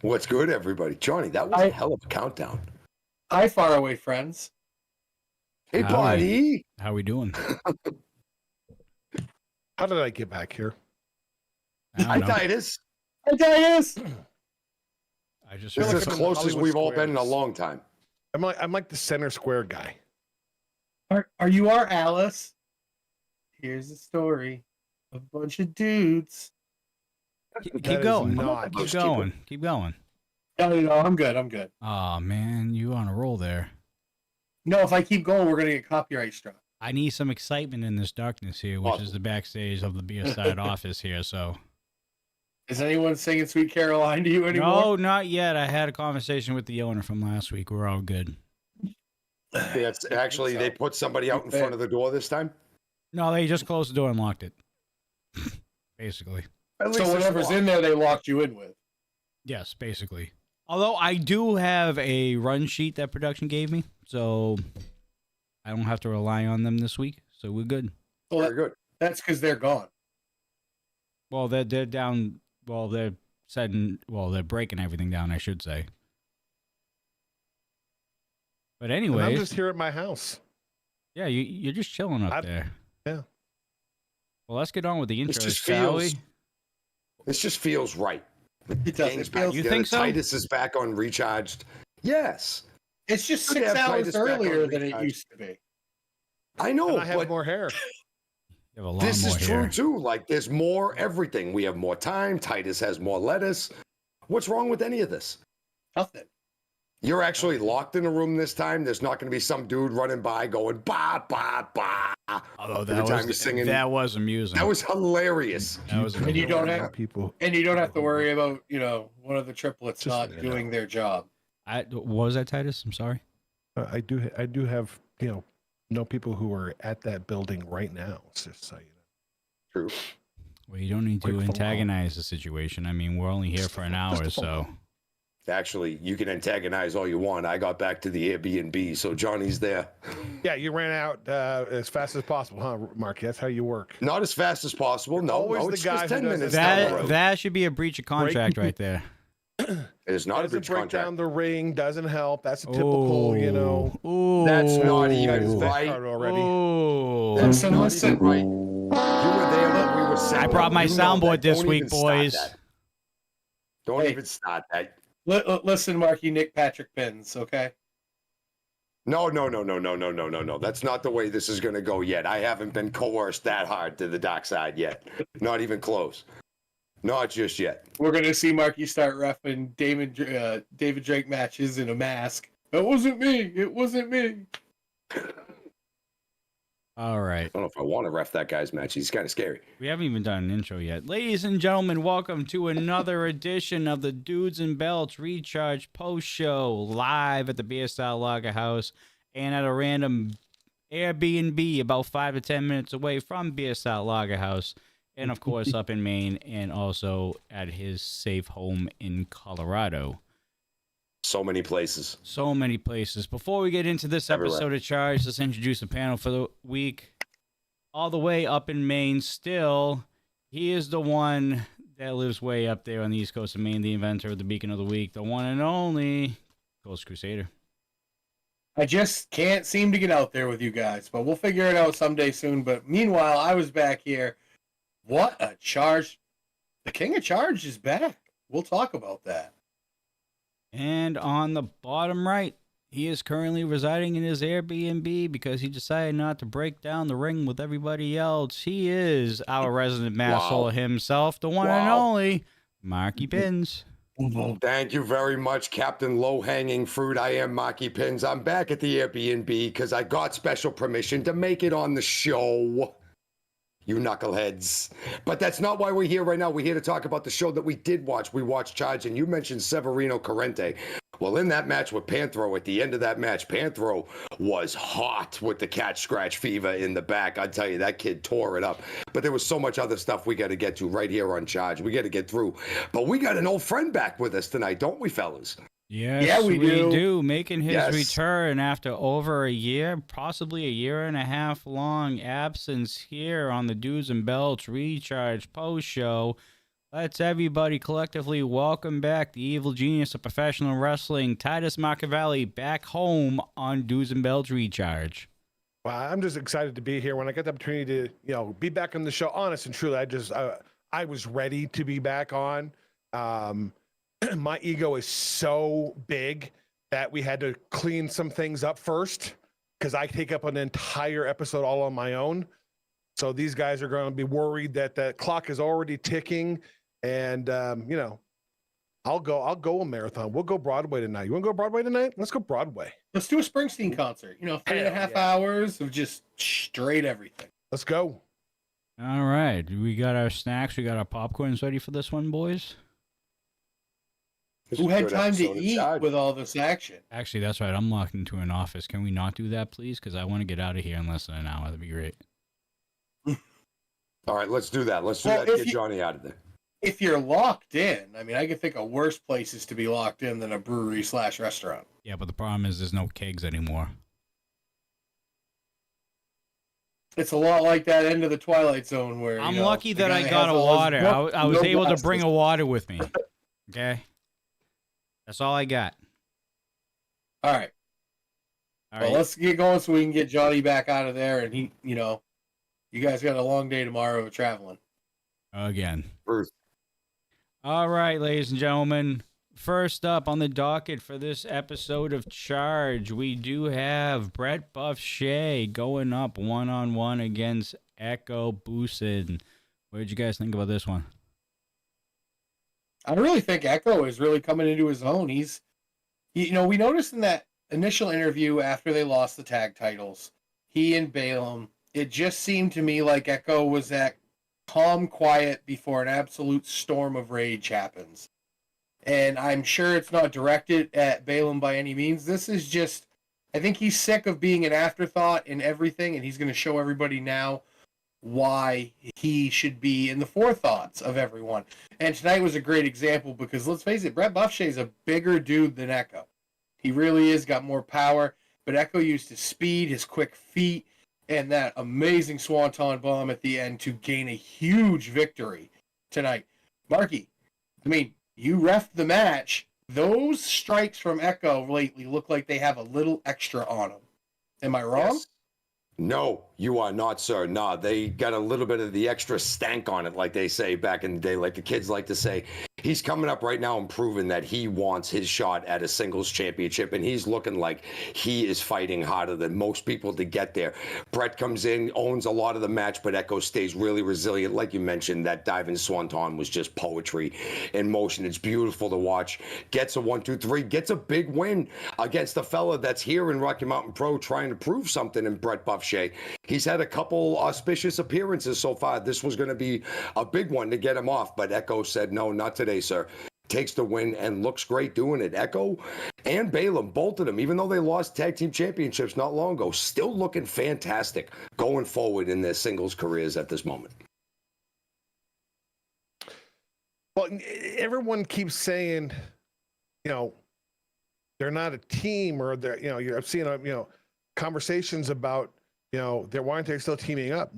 What's good, everybody? Johnny, that was a hell of a countdown. Hi, faraway friends. Hey, buddy. How we doing? How did I get back here? Hi, Titus. Hi, Titus. I just This heard is as close as we've all been in a long time. I'm like the center square guy. Are you our Alice? Here's a story of a bunch of dudes. Keep going. Keep going. No, I'm good. Oh man, you on a roll there. No, if I keep going, we're gonna get copyright struck. I need some excitement in this darkness here, which is the backstage of the beer side office here. So, is anyone singing "Sweet Caroline" to you anymore? No, not yet. I had a conversation with the owner from last week. We're all good. That's actually they put somebody out in front of the door this time. No, they just closed the door and locked it. Basically. So whatever's in there, they locked you in with. Yes, basically. Although I do have a run sheet that production gave me, so I don't have to rely on them this week. So we're good. Well, very good. That's because they're gone. Well, they're down. Well, they're setting. Well, they're breaking everything down, I should say. But anyway, I'm just here at my house. Yeah, you're just chilling up there. Yeah. Well, let's get on with the intro, shall we? This just feels right. It does. You think so? Titus is back on recharged. Yes. It's just 6 hours earlier than it used to be. I know, and I have more hair. You have a lot this more is hair. true too. Like there's more everything. We have more time. Titus has more lettuce. What's wrong with any of this? Nothing. You're actually locked in a room this time. There's not going to be some dude running by going ba ba ba. Although that was amusing. That was hilarious. That was and you don't have people. And you don't have to worry about one of the triplets not doing their job. What was that, Titus? I'm sorry. I do have know people who are at that building right now. It's just so you know. True. Well, you don't need to antagonize the situation. I mean, we're only here for an hour, so. Actually, you can antagonize all you want. I got back to the Airbnb, so Johnny's there. Yeah, you ran out as fast as possible, huh, Mark? That's how you work. Not as fast as possible. No, always the guy just 10 who minutes. That should be a breach of contract right there. It is not a breach of break contract. Down the ring doesn't help. That's a typical, Ooh. That's not even right. Already. Listen. Right. You were there when we were set. I brought my soundboard this week, boys. Don't even start that. Listen, Marky, Nick Patrick pins, okay? No. That's not the way this is going to go yet. I haven't been coerced that hard to the dark side yet. Not even close. Not just yet. We're going to see Marky start reffing David Drake matches in a mask. It wasn't me. All right. I don't know if I want to ref that guy's match. He's kind of scary. We haven't even done an intro yet. Ladies and gentlemen, welcome to another edition of the Dudes and Belts Recharge Post Show, live at the Beer Style Lager House and at a random Airbnb about 5 to 10 minutes away from Beer Style Lager House, and of course up in Maine, and also at his safe home in Colorado. So many places. So many places. Before we get into this episode of Charge, let's introduce the panel for the week. All the way up in Maine still, he is the one that lives way up there on the East Coast of Maine, the inventor of the Beacon of the Week, the one and only Ghost Crusader. I just can't seem to get out there with you guys, but we'll figure it out someday soon. But meanwhile, I was back here. What a charge. The King of Charge is back. We'll talk about that. And on the bottom right, he is currently residing in his Airbnb because he decided not to break down the ring with everybody else. He is our resident masshole himself, the one and only Marky Pins. Thank you very much, Captain Low-Hanging Fruit. I am Marky Pins. I'm back at the Airbnb because I got special permission to make it on the show. You knuckleheads. But that's not why we're here right now. We're here to talk about the show that we did watch. We watched Charge, and you mentioned Severino Corrente. Well, in that match with Panthro, at the end of that match, Panthro was hot with the cat scratch fever in the back. I tell you, that kid tore it up. But there was so much other stuff we got to get to right here on Charge. We got to get through. But we got an old friend back with us tonight, don't we, fellas? Yes, yeah, we do. Making his return after over a year, possibly a year and a half long absence here on the Dudes and Belts Recharge Post Show. Let's everybody collectively welcome back the evil genius of professional wrestling, Titus Machiavelli, back home on Dudes and Belts Recharge. Well, I'm just excited to be here. When I got the opportunity to, be back on the show, honest and truly, I was ready to be back on. My ego is so big that we had to clean some things up first because I take up an entire episode all on my own. So these guys are going to be worried that that clock is already ticking. And, I'll go a marathon. We'll go Broadway tonight. You want to go Broadway tonight? Let's go Broadway. Let's do a Springsteen concert. 3.5 hours of just straight everything. Let's go. All right. We got our snacks. We got our popcorns ready for this one, boys. Who had time to eat with all this action? Actually, that's right. I'm locked into an office. Can we not do that, please? Because I want to get out of here in less than an hour. That'd be great. All right, let's do that. Let's do that. Get Johnny out of there. If you're locked in, I mean, I can think of worse places to be locked in than a brewery/restaurant. Yeah, but the problem is there's no kegs anymore. It's a lot like that end of the Twilight Zone where I'm lucky that I got a water. I was able to bring a water with me. Okay? That's all I got. All right. Well, let's get going so we can get Johnny back out of there. And he, you guys got a long day tomorrow of traveling. Again. Bruce. All right, ladies and gentlemen. First up on the docket for this episode of Charge, we do have Brett Buff Shea going up one-on-one against Echo Boosin. What did you guys think about this one? I really think Echo is really coming into his own. We noticed in that initial interview after they lost the tag titles, he and Balaam, it just seemed to me like Echo was that calm, quiet before an absolute storm of rage happens. And I'm sure it's not directed at Balaam by any means. This is just, I think he's sick of being an afterthought in everything, and he's going to show everybody now why he should be in the forethoughts of everyone. And tonight was a great example because, let's face it, Brett Buff Shea's a bigger dude than Echo. He really is, got more power, but Echo used his speed, his quick feet, and that amazing Swanton bomb at the end to gain a huge victory tonight. Marky, I mean, you reffed the match. Those strikes from Echo lately look like they have a little extra on them. Am I wrong? Yes. No, you are not, sir. Nah, they got a little bit of the extra stank on it, like they say back in the day, like the kids like to say. He's coming up right now and proving that he wants his shot at a singles championship, and he's looking like he is fighting harder than most people to get there. Brett comes in, owns a lot of the match, but Echo stays really resilient. Like you mentioned, that diving swanton was just poetry in motion. It's beautiful to watch. Gets a 1-2-3, gets a big win against a fella that's here in Rocky Mountain Pro trying to prove something in Brett Buff Shea. He's had a couple auspicious appearances so far. This was going to be a big one to get him off, but Echo said, no, not today, sir. Takes the win and looks great doing it. Echo and Balaam, both of them, even though they lost tag team championships not long ago, still looking fantastic going forward in their singles careers at this moment. Well, everyone keeps saying, they're not a team, or they're, I've seen, conversations about, why aren't they still teaming up?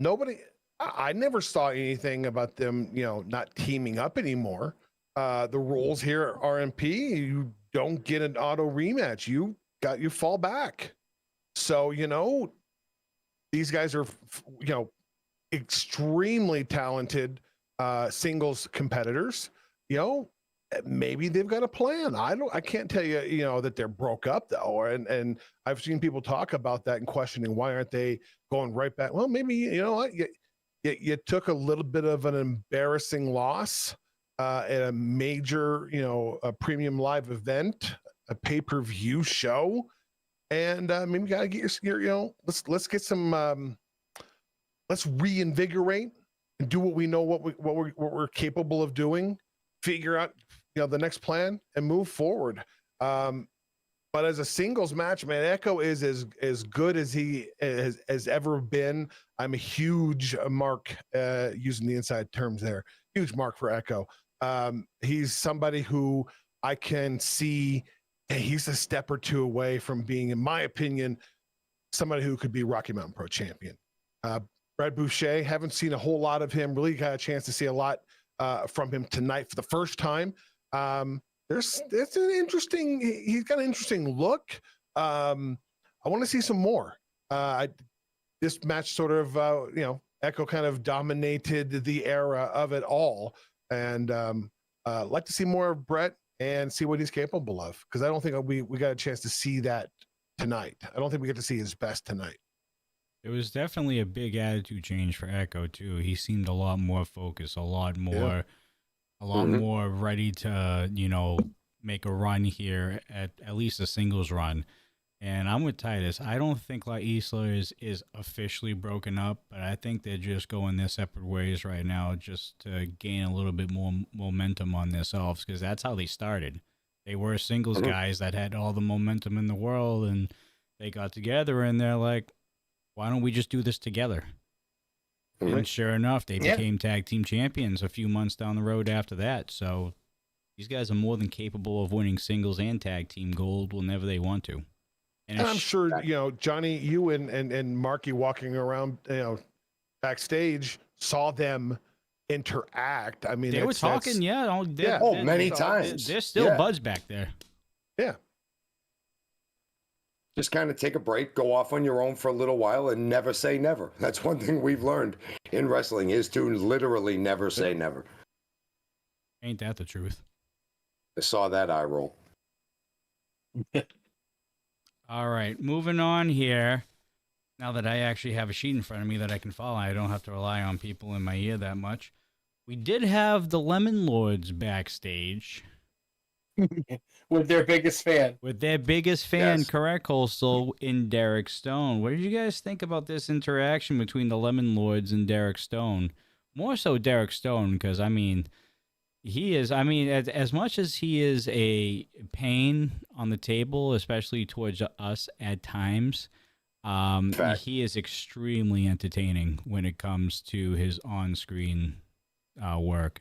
I never saw anything about them, not teaming up anymore. The rules here at RMP, you don't get an auto rematch. You fall back. So, these guys are, extremely talented singles competitors. Maybe they've got a plan. I can't tell you, that they're broke up though. And I've seen people talk about that and questioning why aren't they going right back? Well, maybe, you took a little bit of an embarrassing loss at a major, a premium live event, a pay-per-view show. And maybe you gotta get your let's get some, let's reinvigorate and do what we know, what we're capable of doing, figure out, the next plan and move forward. But as a singles match, man, Echo is as good as he has ever been. I'm a huge mark, using the inside terms there, huge mark for Echo. He's somebody who I can see, he's a step or two away from being, in my opinion, somebody who could be Rocky Mountain Pro champion. Brett Boucher, haven't seen a whole lot of him, really got a chance to see a lot from him tonight for the first time. It's an interesting. He's got an interesting look. I want to see some more. This match sort of, Echo kind of dominated the era of it all, and like to see more of Brett and see what he's capable of, because I don't think we got a chance to see that tonight. I don't think we get to see his best tonight. It was definitely a big attitude change for Echo too. He seemed a lot more focused, a lot more ready to, make a run here, at least a singles run. And I'm with Titus. I don't think La Isla is officially broken up, but I think they're just going their separate ways right now, just to gain a little bit more momentum on themselves, because that's how they started. They were singles guys that had all the momentum in the world, and they got together and they're like, why don't we just do this together? And sure enough, they became tag team champions a few months down the road after that. So these guys are more than capable of winning singles and tag team gold whenever they want to. And I'm sure, Johnny, you and Marky walking around, backstage saw them interact. I mean, they were talking, many times. There's still buds back there. Yeah. Just kind of take a break, go off on your own for a little while, and never say never. That's one thing we've learned in wrestling, is to literally never say never. Ain't that the truth? I saw that eye roll. All right, moving on here. Now that I actually have a sheet in front of me that I can follow, I don't have to rely on people in my ear that much. We did have the Lemon Lords backstage. With their biggest fan. Yes. Correct, Coastal, in Derek Stone. What did you guys think about this interaction between the Lemon Lords and Derek Stone? More so Derek Stone, because, he is, as much as he is a pain on the table, especially towards us at times, he is extremely entertaining when it comes to his on-screen work.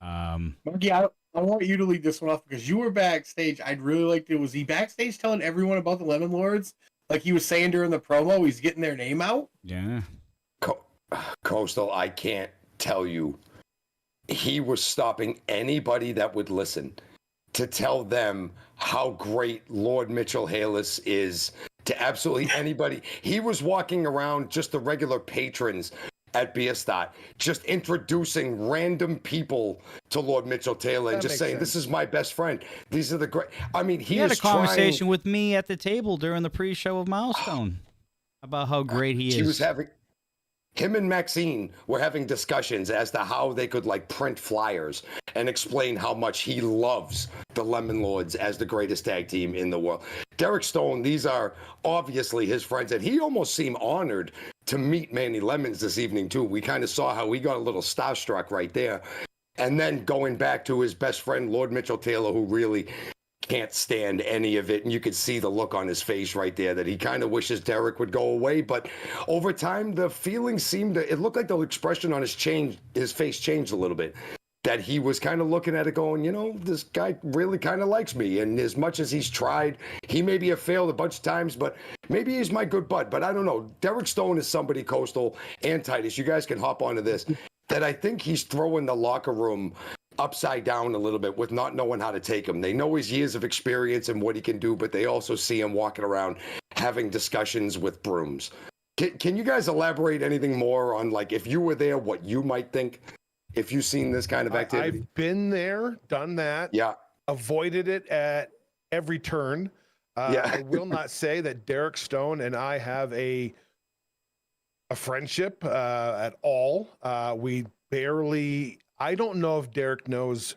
Marky, I want you to lead this one off, because you were backstage. I'd really like to. Was he backstage telling everyone about the Lemon Lords? Like he was saying during the promo, he's getting their name out? Yeah. Coastal, I can't tell you. He was stopping anybody that would listen to tell them how great Lord Mitchell Halis is to absolutely anybody. He was walking around, just the regular patrons at Bierstadt, just introducing random people to Lord Mitchell Taylor and just saying, "This is my best friend. These are the great." He had a conversation with me at the table during the pre-show of Milestone about how great he is. He was having. Him and Maxine were having discussions as to how they could print flyers and explain how much he loves the Lemon Lords as the greatest tag team in the world. Derek Stone, these are obviously his friends, and he almost seemed honored to meet Manny Lemons this evening too. We kind of saw how he got a little starstruck right there. And then going back to his best friend, Lord Mitchell Taylor, who really can't stand any of it, and you could see the look on his face right there that he kind of wishes Derek would go away. But over time, the feelings it looked like the expression on his face changed a little bit, that he was kind of looking at it going, this guy really kind of likes me, and as much as he's tried, he maybe have failed a bunch of times, but maybe he's my good bud. But I don't know. Derek Stone is somebody, Coastal and Titus, you guys can hop onto this, that I think he's throwing the locker room upside down a little bit with not knowing how to take him. They know his years of experience and what he can do, but they also see him walking around having discussions with brooms. Can you guys elaborate anything more on, if you were there, what you might think if you've seen this kind of activity? I've been there, done that. Yeah. Avoided it at every turn. I will not say that Derek Stone and I have a friendship at all. We barely. I don't know if Derek knows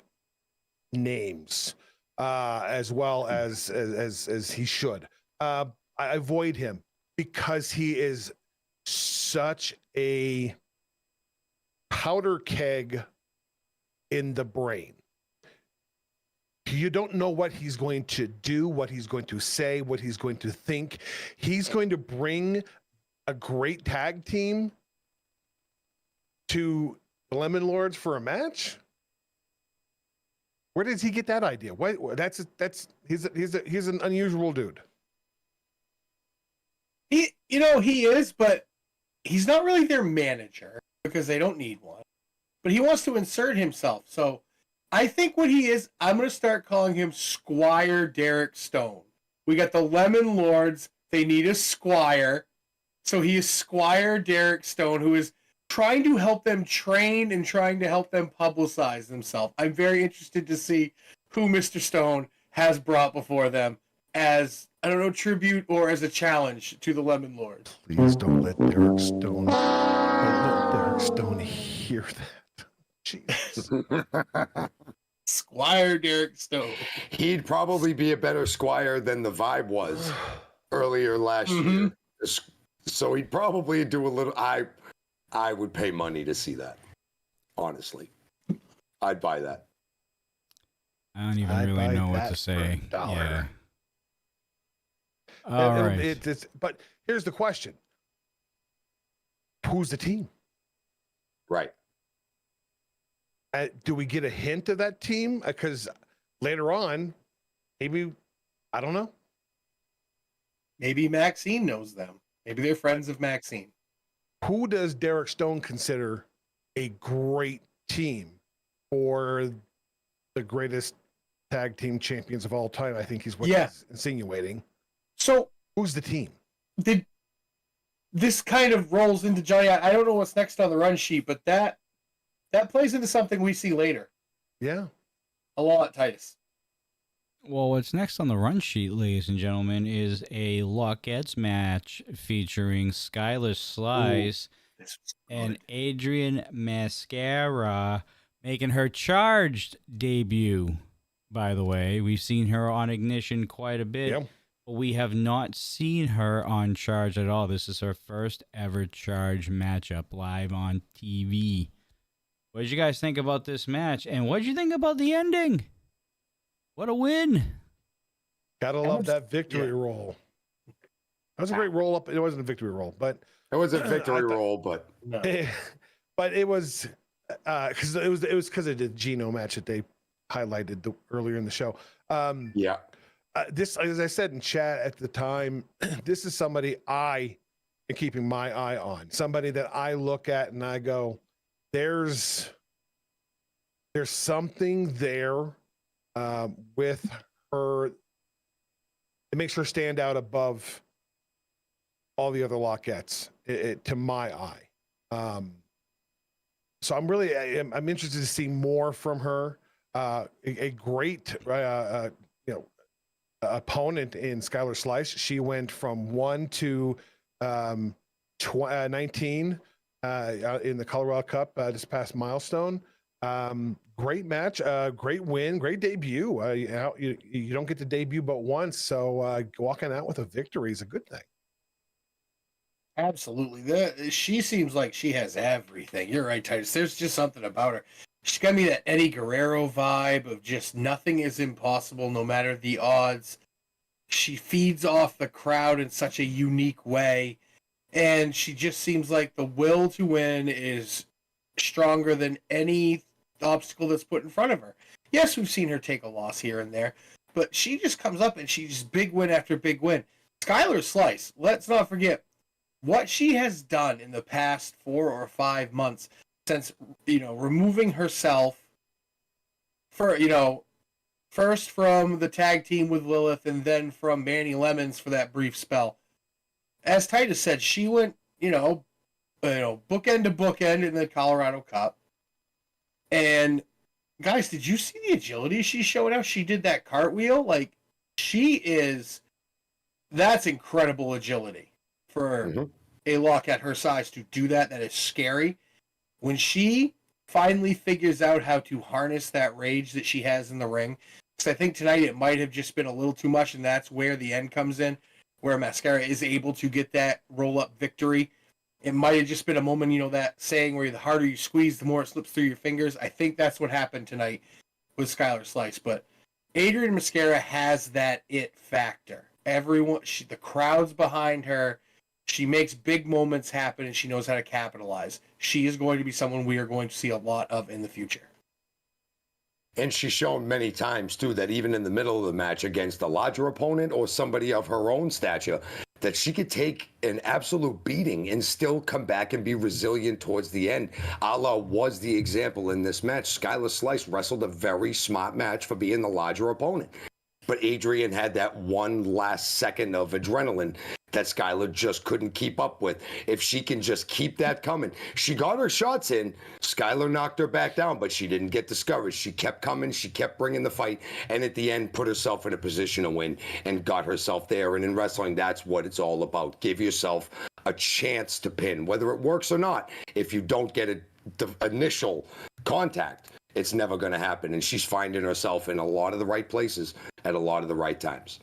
names as well as he should. I avoid him because he is such a powder keg in the brain. You don't know what he's going to do, what he's going to say, what he's going to think. He's going to bring a great tag team to the Lemon Lords for a match? Where does he get that idea? He's an unusual dude. He is, but he's not really their manager because they don't need one. but he wants to insert himself. So I think what he is, I'm going to start calling him Squire Derek Stone. We got the Lemon Lords. They need a squire. So he is Squire Derek Stone, who is trying to help them train and trying to help them publicize themselves. I'm very interested to see who Mr. Stone has brought before them as, I don't know, tribute or as a challenge to the Lemon Lords. Please don't let Derek Stone hear that. Jeez. Squire Derek Stone. He'd probably be a better squire than the Vibe was earlier last year. So he'd probably do a little. I would pay money to see that. Honestly, I'd buy that. I don't even really know what to say. Yeah. All right. But here's the question: who's the team? Right. Do we get a hint of that team? Because later on, maybe, I don't know. Maybe Maxine knows them. Maybe they're friends of Maxine. Who does Derek Stone consider a great team for the greatest tag team champions of all time? I think he's what he's insinuating. So who's the team? This kind of rolls into Johnny. I don't know what's next on the run sheet, but that plays into something we see later. Yeah. A lot, Titus. Well, what's next on the run sheet, ladies and gentlemen, is a Lockettes match featuring Skylar Slice and Adrian Mascara making her Charged debut. By the way, we've seen her on Ignition quite a bit. Yep. But we have not seen her on Charge at all. This is her first ever Charge matchup live on TV. What did you guys think about this match? And what did you think about the ending? What a win. Gotta love that victory roll. That was a great roll up. It wasn't a victory roll, but it was a victory roll, but but it was because it was because of the Gino match that they highlighted earlier in the show. This, as I said in chat at the time, this is somebody I am keeping my eye on. Somebody that I look at and I go, there's something there with her. It makes her stand out above all the other Lockettes, to my eye. So I'm interested to see more from her. A great, opponent in Skylar Slice. She went from 1 to 19 in the Colorado Cup this past milestone. Great match, great win, great debut. You don't get to debut but once, so walking out with a victory is a good thing. Absolutely. She seems like she has everything. You're right, Titus. There's just something about her. She's got me that Eddie Guerrero vibe of just nothing is impossible no matter the odds. She feeds off the crowd in such a unique way. And she just seems like the will to win is stronger than any obstacle that's put in front of her. Yes, we've seen her take a loss here and there, but she just comes up and she's big win after big win. Skylar Slice, let's not forget what she has done in the past 4 or 5 months since, removing herself first from the tag team with Lilith and then from Manny Lemons for that brief spell. As Titus said, she went, bookend to bookend in the Colorado Cup. And guys, did you see the agility she showed out? She did that cartwheel. That's incredible agility for a Lockette her size to do that. That is scary. When she finally figures out how to harness that rage that she has in the ring, because I think tonight it might have just been a little too much, and that's where the end comes in, where Mascara is able to get that roll-up victory. It might have just been a moment, that saying where the harder you squeeze, the more it slips through your fingers. I think that's what happened tonight with Skylar Slice. But Adrian Mascara has that it factor. The crowd's behind her. She makes big moments happen, and she knows how to capitalize. She is going to be someone we are going to see a lot of in the future. And she's shown many times, too, that even in the middle of the match against a larger opponent or somebody of her own stature, that she could take an absolute beating and still come back and be resilient towards the end. Allah was the example in this match. Skylar Slice wrestled a very smart match for being the larger opponent. But Adrian had that one last second of adrenaline that Skylar just couldn't keep up with. If she can just keep that coming. She got her shots in. Skylar knocked her back down, but she didn't get discouraged. She kept coming. She kept bringing the fight. And at the end, put herself in a position to win and got herself there. And in wrestling, that's what it's all about. Give yourself a chance to pin, whether it works or not. If you don't get the initial contact, it's never going to happen. And she's finding herself in a lot of the right places at a lot of the right times.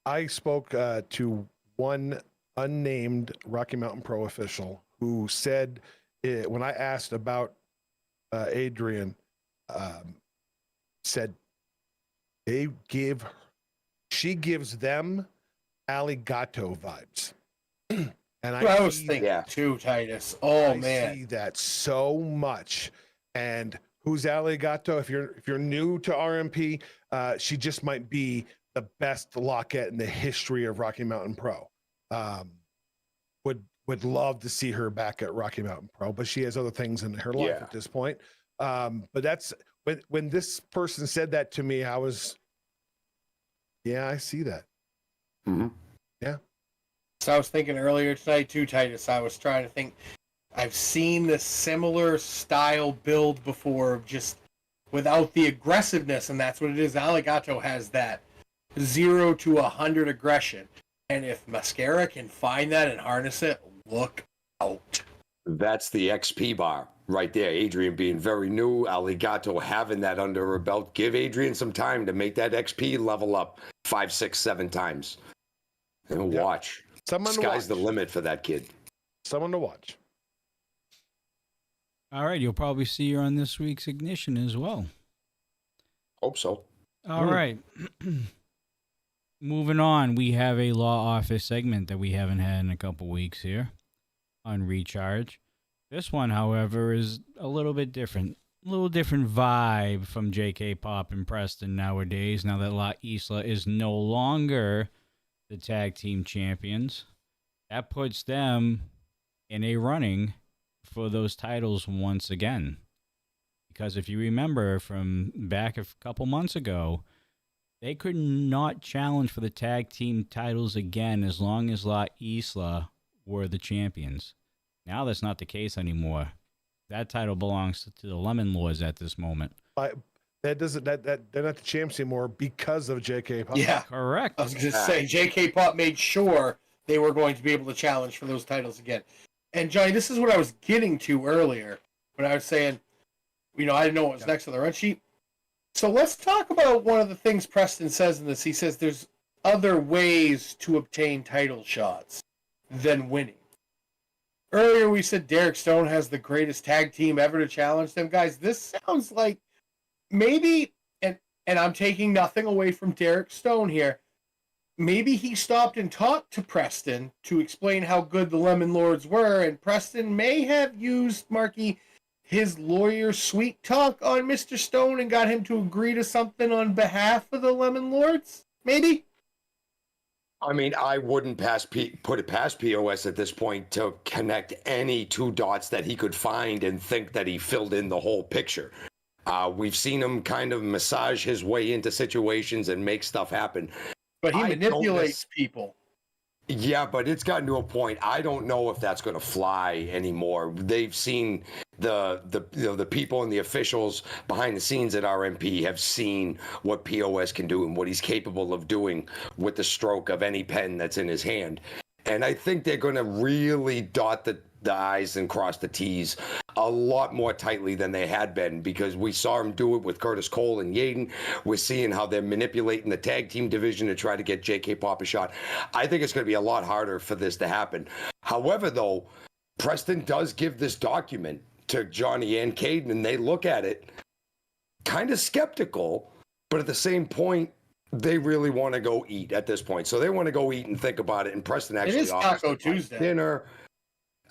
I spoke to one unnamed Rocky Mountain Pro official who said, when I asked about Adrian, said she gives them Alligato vibes. And I was thinking too, Titus. Oh, man. I see that so much. And who's Alligato? If you're new to RMP, she just might be the best lockette in the history of Rocky Mountain Pro. Would love to see her back at Rocky Mountain Pro, but she has other things in her life at this point. But that's when this person said that to me, I was, I see that. Mm-hmm. Yeah. So I was thinking earlier tonight too, Titus. I was trying to think. I've seen this similar style build before, just without the aggressiveness, and that's what it is. Alligato has that 0 to 100 aggression, and if Mascara can find that and harness it, look out. That's the XP bar right there. Adrian being very new, Alligato having that under her belt. Give Adrian some time to make that XP level up 5, 6, 7 times, and watch. Sky's the limit for that kid. Someone to watch. All right, you'll probably see her on this week's Ignition as well. Hope so. All right. Moving on, we have a law office segment that we haven't had in a couple weeks here on Recharge. This one, however, is a little bit different. A little different vibe from JK Pop and Preston nowadays, now that La Isla is no longer the tag team champions. That puts them in a running for those titles once again. Because if you remember from back a couple months ago, they could not challenge for the tag team titles again as long as La Isla were the champions. Now that's not the case anymore. That title belongs to the Lemon Lords at this moment. That doesn't that they're not the champs anymore because of JK Pop. Yeah, correct. I was going to say JK Pop made sure they were going to be able to challenge for those titles again. And Johnny, this is what I was getting to earlier when I was saying, I didn't know what was next on the run sheet. So let's talk about one of the things Preston says in this. He says there's other ways to obtain title shots than winning. Earlier we said Derek Stone has the greatest tag team ever to challenge them. Guys, this sounds like maybe, and I'm taking nothing away from Derek Stone here, maybe he stopped and talked to Preston to explain how good the Lemon Lords were, and Preston may have used, Marky, his lawyer sweet talk on Mr. Stone and got him to agree to something on behalf of the Lemon Lords? Maybe? I mean, I wouldn't put it past POS at this point to connect any two dots that he could find and think that he filled in the whole picture. We've seen him kind of massage his way into situations and make stuff happen. But he manipulates people. Yeah, but it's gotten to a point. I don't know if that's going to fly anymore. They've seen the people and the officials behind the scenes at RMP have seen what POS can do and what he's capable of doing with the stroke of any pen that's in his hand. And I think they're going to really dot the I's and cross the T's a lot more tightly than they had been, because we saw him do it with Curtis Cole and Yaden. We're seeing how they're manipulating the tag team division to try to get JK Pop a shot. I think it's going to be a lot harder for this to happen. However, though, Preston does give this document to Johnny and Caden, and they look at it kind of skeptical, but at the same point, they really want to go eat at this point. So they want to go eat and think about it. And Preston actually offers Taco Tuesday dinner.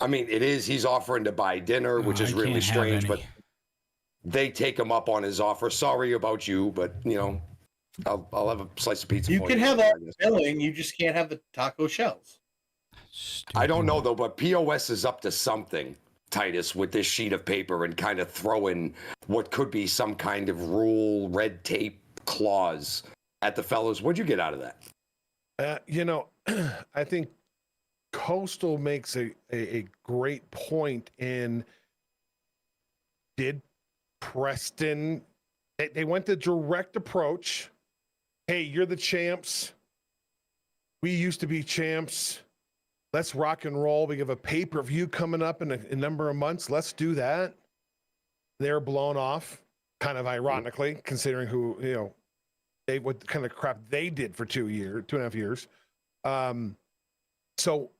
I mean, it is. He's offering to buy dinner, which is really strange, but they take him up on his offer. Sorry about you, but, I'll have a slice of pizza. You can have all the filling. You just can't have the taco shells. I don't know Stupid. though, but POS is up to something, Titus, with this sheet of paper and kind of throwing what could be some kind of rule, red tape clause at the fellas. What'd you get out of that? I think Coastal makes a great point in, did Preston, they went the direct approach. Hey, you're the champs. We used to be champs. Let's rock and roll. We have a pay-per-view coming up in a number of months. Let's do that. They're blown off, kind of ironically, considering who, what kind of crap they did for 2.5 years. So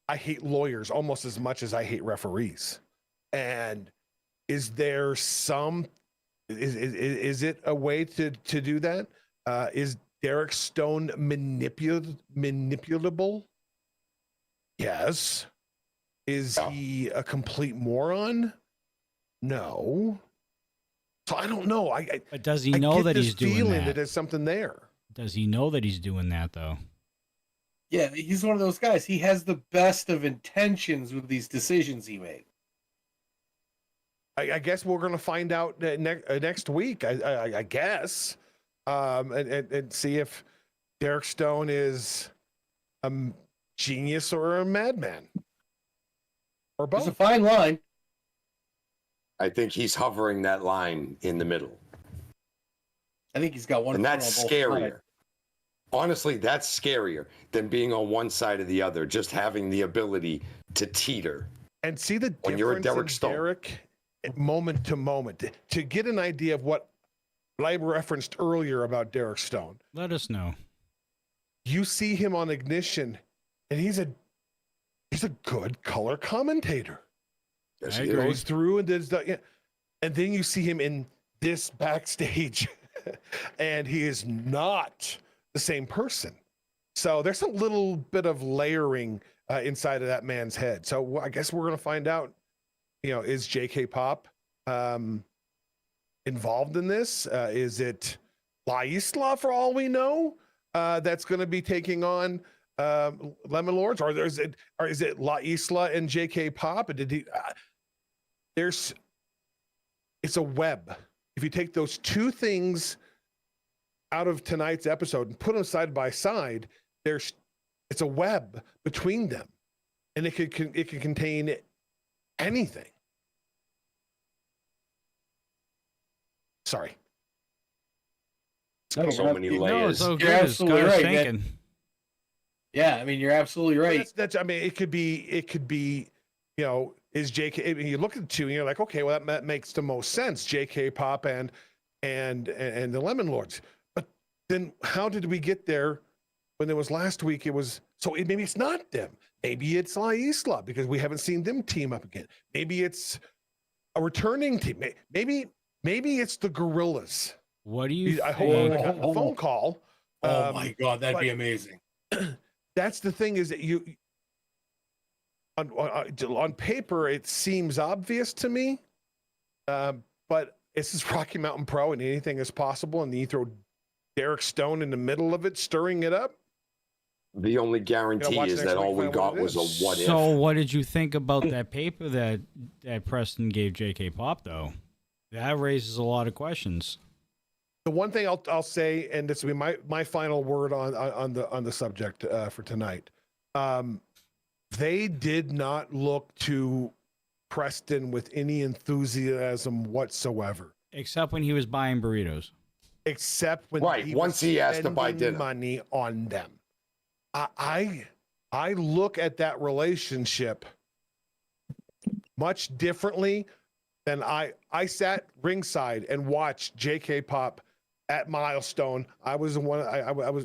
I hate lawyers almost as much as I hate referees. And is there is it a way to do that? Is Derek Stone manipulatable? Yes. Is he a complete moron? No. So I don't know. But does he know that he's doing that? That there's something there. Does he know that he's doing that though? Yeah, he's one of those guys. He has the best of intentions with these decisions he made. I guess we're going to find out next week. I guess, and see if Derek Stone is a genius or a madman, or both. It's a fine line. I think he's hovering that line in the middle. I think he's got one. And that's foot on both scarier. sides. Honestly, that's scarier than being on one side or the other, just having the ability to teeter. And see the When you're a difference Derek in Stone. Derek, moment to moment, to get an idea of what I referenced earlier about Derek Stone. Let us know. You see him on Ignition, and he's a good color commentator. Yes, I he agree. is. Goes through and does the, and then you see him in this backstage, and he is not the same person. So there's a little bit of layering inside of that man's head. So I guess we're going to find out, is JK Pop involved in this? Is it La Isla, for all we know, that's going to be taking on Lemon Lords? Or is it La Isla and JK Pop? And did he? It's a web. If you take those two things out of tonight's episode and put them side by side, it's a web between them, and it can contain anything. Sorry. No, So many you're layers. No, so You're good. It's got absolutely us right, man. thinking. Yeah, I mean, you're absolutely right. That's. I mean, it could be. Is JK? I mean, you look at the two, and you're like, okay, well, that makes the most sense. JK Pop and the Lemon Lords. But then, how did we get there? When there was last week, it was maybe it's not them. Maybe it's La Isla because we haven't seen them team up again. Maybe it's a returning team. Maybe it's the Gorillas. What do you? I hope think? I got a phone call. Oh my God, that'd be but- amazing. That's the thing, is that you on paper it seems obvious to me, but this is Rocky Mountain Pro and anything is possible, and then you throw Derek Stone in the middle of it, stirring it up. The only guarantee watch is next that all week, we find got what it was a is. what if. So, what did you think about that paper that Preston gave JK Pop though? That raises a lot of questions. The one thing I'll say, and this will be my final word on the subject for tonight. They did not look to Preston with any enthusiasm whatsoever, Except when he was buying burritos. except when Right, once he asked to buy spending dinner. money on them. I look at that relationship much differently than I sat ringside and watched JK Pop at Milestone. I was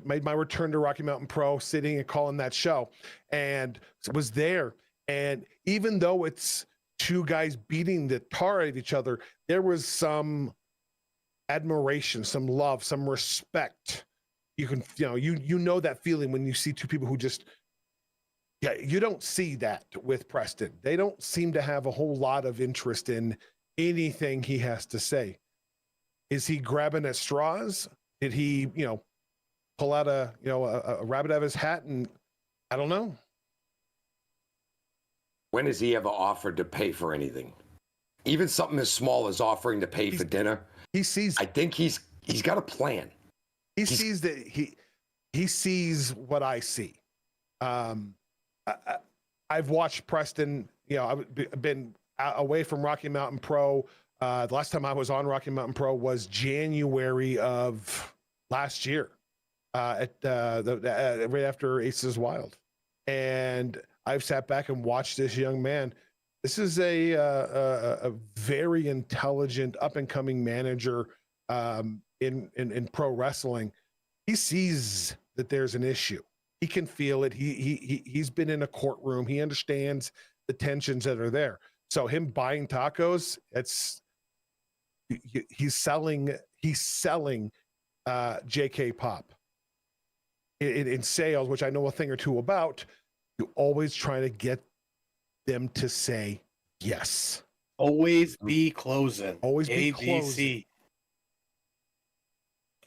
made my return to Rocky Mountain Pro, sitting and calling that show, and was there. And even though it's two guys beating the tar at each other, there was some admiration, some love, some respect. You can, you know that feeling when you see two people who just, you don't see that with Preston. They don't seem to have a whole lot of interest in anything he has to say. Is he grabbing at straws? Did he, pull out a rabbit out of his hat? And I don't know. When has he ever offered to pay for anything? Even something as small as offering to pay for dinner. He sees. I think he's got a plan. He sees that he sees what I see. I've watched Preston. You know, I've been away from Rocky Mountain Pro. The last time I was on Rocky Mountain Pro was January of last year, right after Aces Wild, and I've sat back and watched this young man. This is a very intelligent, up and coming manager in pro wrestling. He sees that there's an issue. He can feel it. He's been in a courtroom. He understands the tensions that are there. So him buying tacos, he's selling JK Pop in sales, which I know a thing or two about. You always try to get them to say yes. Always be closing. Always be ABC. closing.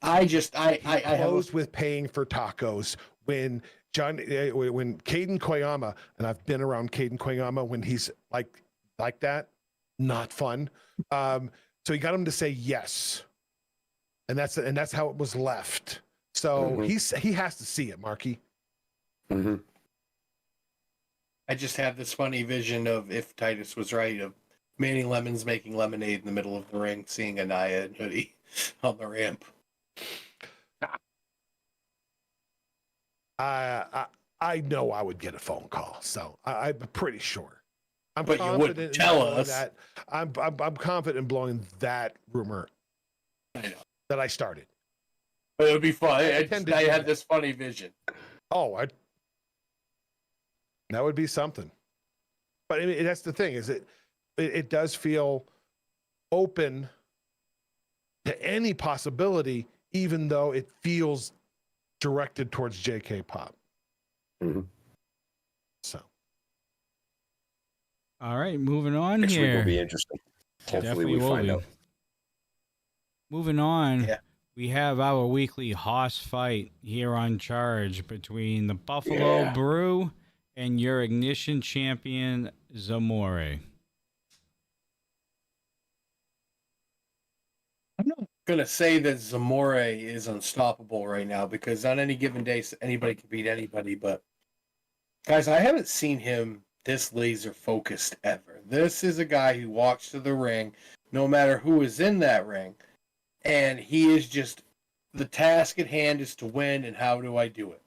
I closed with paying for tacos when Caden Koyama, and I've been around Caden Koyama when he's like that, not fun. So he got him to say yes, and that's how it was left. So he has to see it, Marky. Mm-hmm. I just have this funny vision of, if Titus was right, of Manny Lemons making lemonade in the middle of the ring, seeing Anaya and Hoodie on the ramp. I know I would get a phone call, so I'm pretty sure. But you wouldn't tell us. That. I'm confident in blowing that rumor. I know that I started. But it would be fun. I had this funny vision. Oh, that would be something. But I mean, that's the thing, is it does feel open to any possibility, even though it feels directed towards JK Pop. Mm-hmm. So. All right, moving on Next here. week will be interesting. Hopefully we find out. Moving on. Yeah. We have our weekly Hoss fight here on Charge between the Buffalo Brew and your Ignition champion, Zamore. I'm not going to say that Zamore is unstoppable right now, because on any given day, anybody can beat anybody. But, guys, I haven't seen him this laser focused ever. This is a guy who walks to the ring, no matter who is in that ring, and he is just, the task at hand is to win, and how do I do it?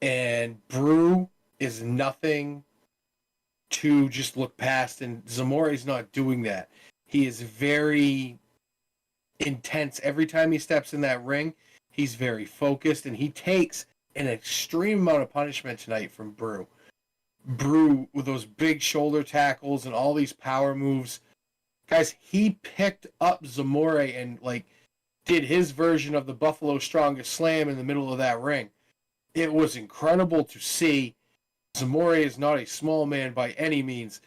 And Brew is nothing to just look past, and Zamore's not doing that. He is very intense. Every time he steps in that ring, he's very focused, and he takes an extreme amount of punishment tonight from Brew. Brew, with those big shoulder tackles and all these power moves. Guys, he picked up Zamore and did his version of the Buffalo Strongest Slam in the middle of that ring. It was incredible to see. Zamore is not a small man by any means,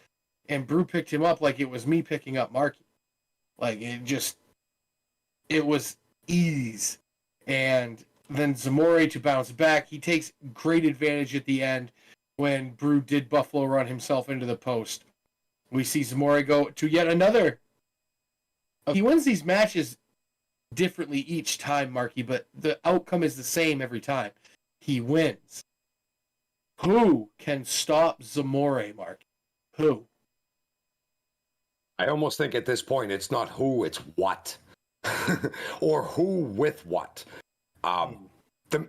and Brew picked him up like it was me picking up Marky. It was ease. And then Zamore, to bounce back, he takes great advantage at the end when Brew did Buffalo run himself into the post. We see Zamore go to yet another. He wins these matches differently each time, Marky, but the outcome is the same every time. He wins. Who can stop Zamore, Marky? Who? I almost think at this point it's not who, it's what. Or who with what.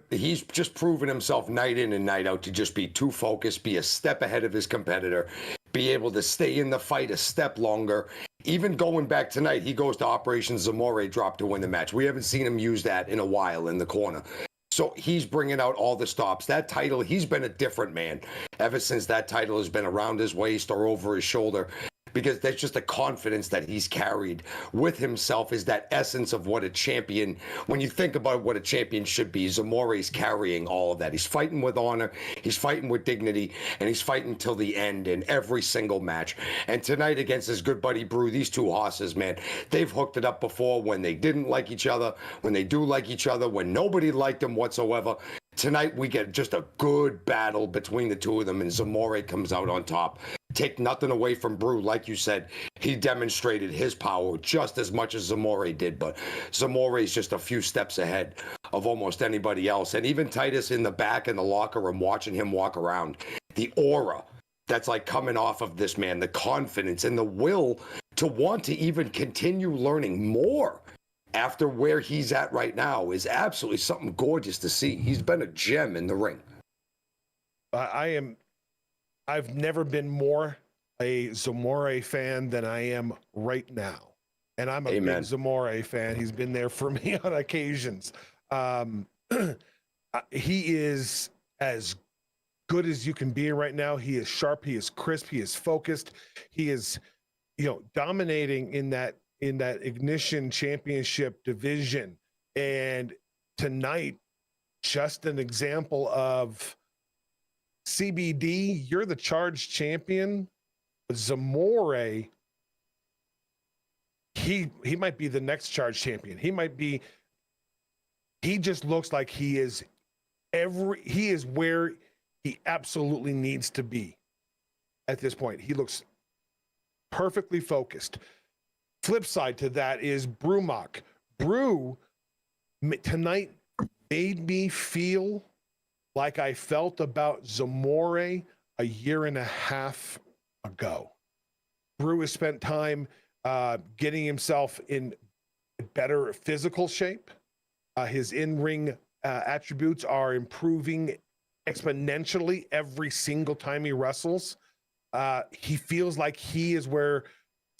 He's just proven himself night in and night out to just be too focused, be a step ahead of his competitor, be able to stay in the fight a step longer. Even going back tonight, he goes to Operation Zamore drop to win the match. We haven't seen him use that in a while in the corner. So he's bringing out all the stops. That title, he's been a different man ever since that title has been around his waist or over his shoulder. Because there's just a confidence that he's carried with himself, is that essence of what a champion, when you think about what a champion should be, Zamore's carrying all of that. He's fighting with honor, he's fighting with dignity, and he's fighting till the end in every single match. And tonight against his good buddy Brew, these two hosses, man, they've hooked it up before when they didn't like each other, when they do like each other, when nobody liked them whatsoever. tonight we get just a good battle between the two of them, and Zamore comes out on top. Take nothing away from Brew. Like you said, he demonstrated his power just as much as Zamore did, but Zamore is just a few steps ahead of almost anybody else. And even Titus in the back in the locker room, watching him walk around, the aura that's like coming off of this man, the confidence and the will to want to even continue learning more after where he's at right now is absolutely something gorgeous to see. He's been a gem in the ring. I've never been more a Zamore fan than I am right now. And I'm a Amen. big Zamore fan. He's been there for me on occasions. He is as good as you can be right now. He is sharp. He is crisp. He is focused. He is, dominating in that Ignition Championship division. And tonight, just an example of CBD, you're the charged champion. Zamore, he might be the next charged champion. He just looks like he is where he absolutely needs to be at this point. He looks perfectly focused. Flip side to that is Brewmock. Brew tonight made me feel like I felt about Zamore a year and a half ago. Brew has spent time getting himself in better physical shape. His in-ring attributes are improving exponentially every single time he wrestles. He feels like he is where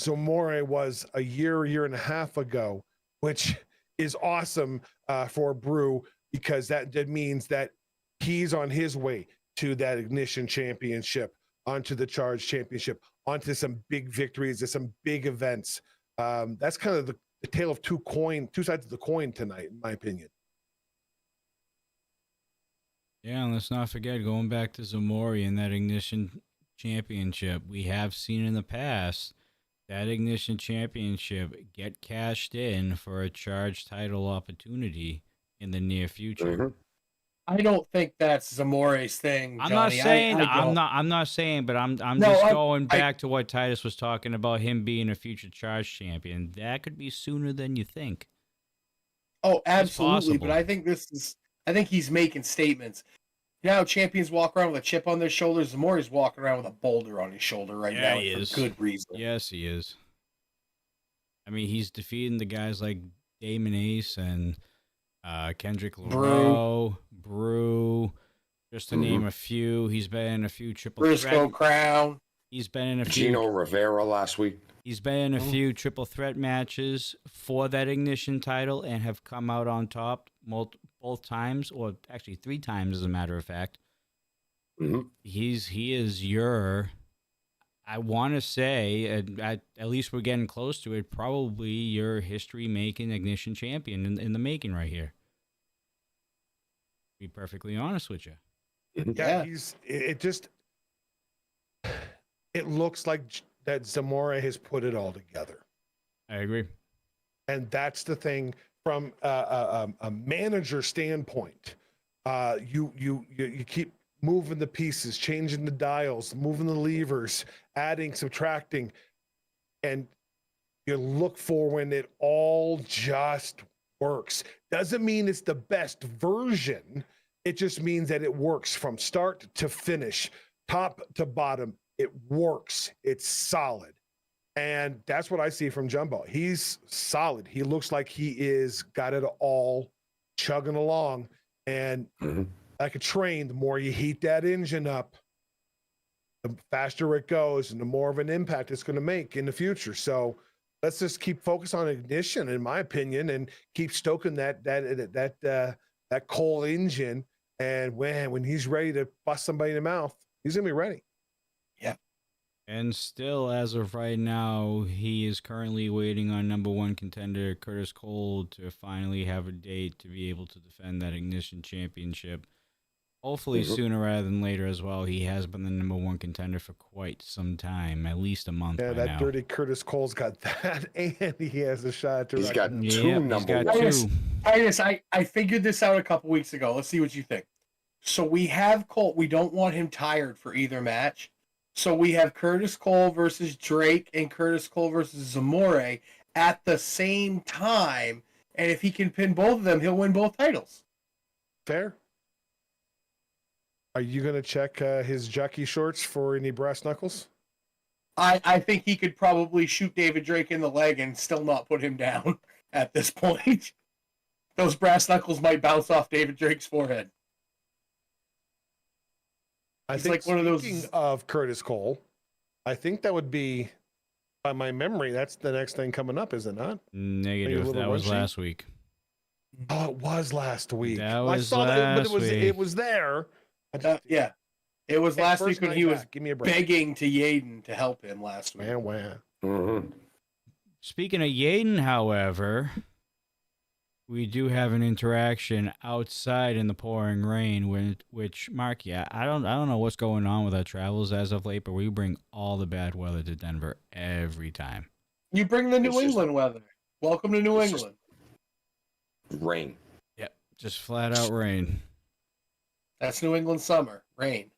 Zamore was a year and a half ago, which is awesome for Brew, because that means that he's on his way to that Ignition Championship, onto the Charge Championship, onto some big victories, to some big events. That's kind of the tale of two sides of the coin tonight, in my opinion. Yeah, and let's not forget, going back to Zamore and that Ignition Championship, we have seen in the past that Ignition Championship get cashed in for a Charge title opportunity in the near future. Mm-hmm. I don't think that's Zamore's thing, Johnny. I'm not saying I'm just going back to what Titus was talking about, him being a future Charge champion. That could be sooner than you think. Oh, absolutely. possible. But I think he's making statements. You know how champions walk around with a chip on their shoulders? Zamore's walking around with a boulder on his shoulder right now, he for is. good reason. Yes, he is. I mean, he's defeating the guys like Damon Ace and Kendrick Lareau, Brew, just to name a few. He's been in a few triple Briscoe threat. Crown. He's been in a few. Gino Rivera last week. He's been in a few triple threat matches for that Ignition title and have come out on top both times, or actually 3 times, as a matter of fact. Mm-hmm. He is your, I want to say, at least we're getting close to it, probably your history-making Ignition champion in the making right here. To be perfectly honest with you. Yeah, it looks like that Zamore has put it all together. I agree. And that's the thing from a manager standpoint. You keep moving the pieces, changing the dials, moving the levers, adding, subtracting, and you look for when it all just works. Doesn't mean it's the best version. It just means that it works from start to finish, top to bottom. It works. It's solid. And that's what I see from Jumbo. He's solid. He looks like he is got it all chugging along. And like a train, the more you heat that engine up, the faster it goes and the more of an impact it's going to make in the future. So let's just keep focused on Ignition, in my opinion, and keep stoking that coal engine. And when he's ready to bust somebody in the mouth, he's going to be ready. Yeah. And still, as of right now, he is currently waiting on number 1 contender Curtis Cole to finally have a date to be able to defend that Ignition Championship. Hopefully sooner rather than later as well. He has been the number 1 contender for quite some time, at least a month. Yeah, by that now. dirty Curtis Cole's got that, and he has a shot to. He's got Yeah, two he's number got one. two. I figured this out a couple weeks ago. Let's see what you think. So we have Cole. We don't want him tired for either match. So we have Curtis Cole versus Drake and Curtis Cole versus Zamore at the same time. And if he can pin both of them, he'll win both titles. Fair. Are you going to check his jockey shorts for any brass knuckles? I think he could probably shoot David Drake in the leg and still not put him down at this point. Those brass knuckles might bounce off David Drake's forehead. I He's think like one of those. Speaking of Curtis Cole, I think that would be, by my memory, that's the next thing coming up, is it not? Negative. That was last week. Oh, it was last week. That was I saw that, but last week. it was there. Yeah. It was last week when he was Give me a break. begging to Yaden to help him last week. Man. Mm-hmm. Speaking of Yaden, however, we do have an interaction outside in the pouring rain, which Mark, I don't know what's going on with our travels as of late, but we bring all the bad weather to Denver every time. You bring the New It's just- England weather. Welcome to New It's just- England. Rain. Yep, just flat out rain. That's New England summer. Rain.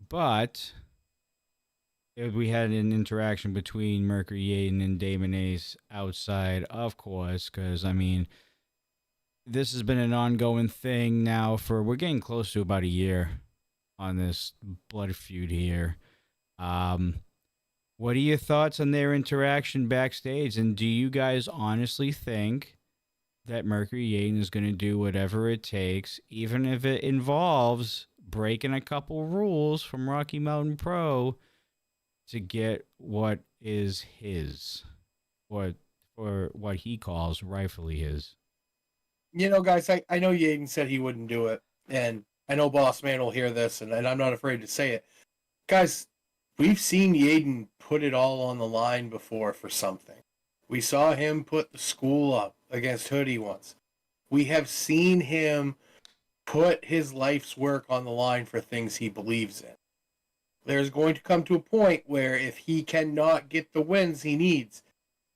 But we had an interaction between Mercury Yaden and Damon Ace outside, of course, because, I mean, this has been an ongoing thing now we're getting close to about a year on this blood feud here. What are your thoughts on their interaction backstage? And do you guys honestly think that Mercury Yaden is going to do whatever it takes, even if it involves breaking a couple rules from Rocky Mountain Pro to get what is his, or what he calls rightfully his? You know, guys, I know Yaden said he wouldn't do it, and I know Boss Man will hear this, and I'm not afraid to say it. Guys, we've seen Yaden put it all on the line before for something. We saw him put the school up against Hoodie once. We have seen him put his life's work on the line for things he believes in. There's going to come to a point where if he cannot get the wins he needs,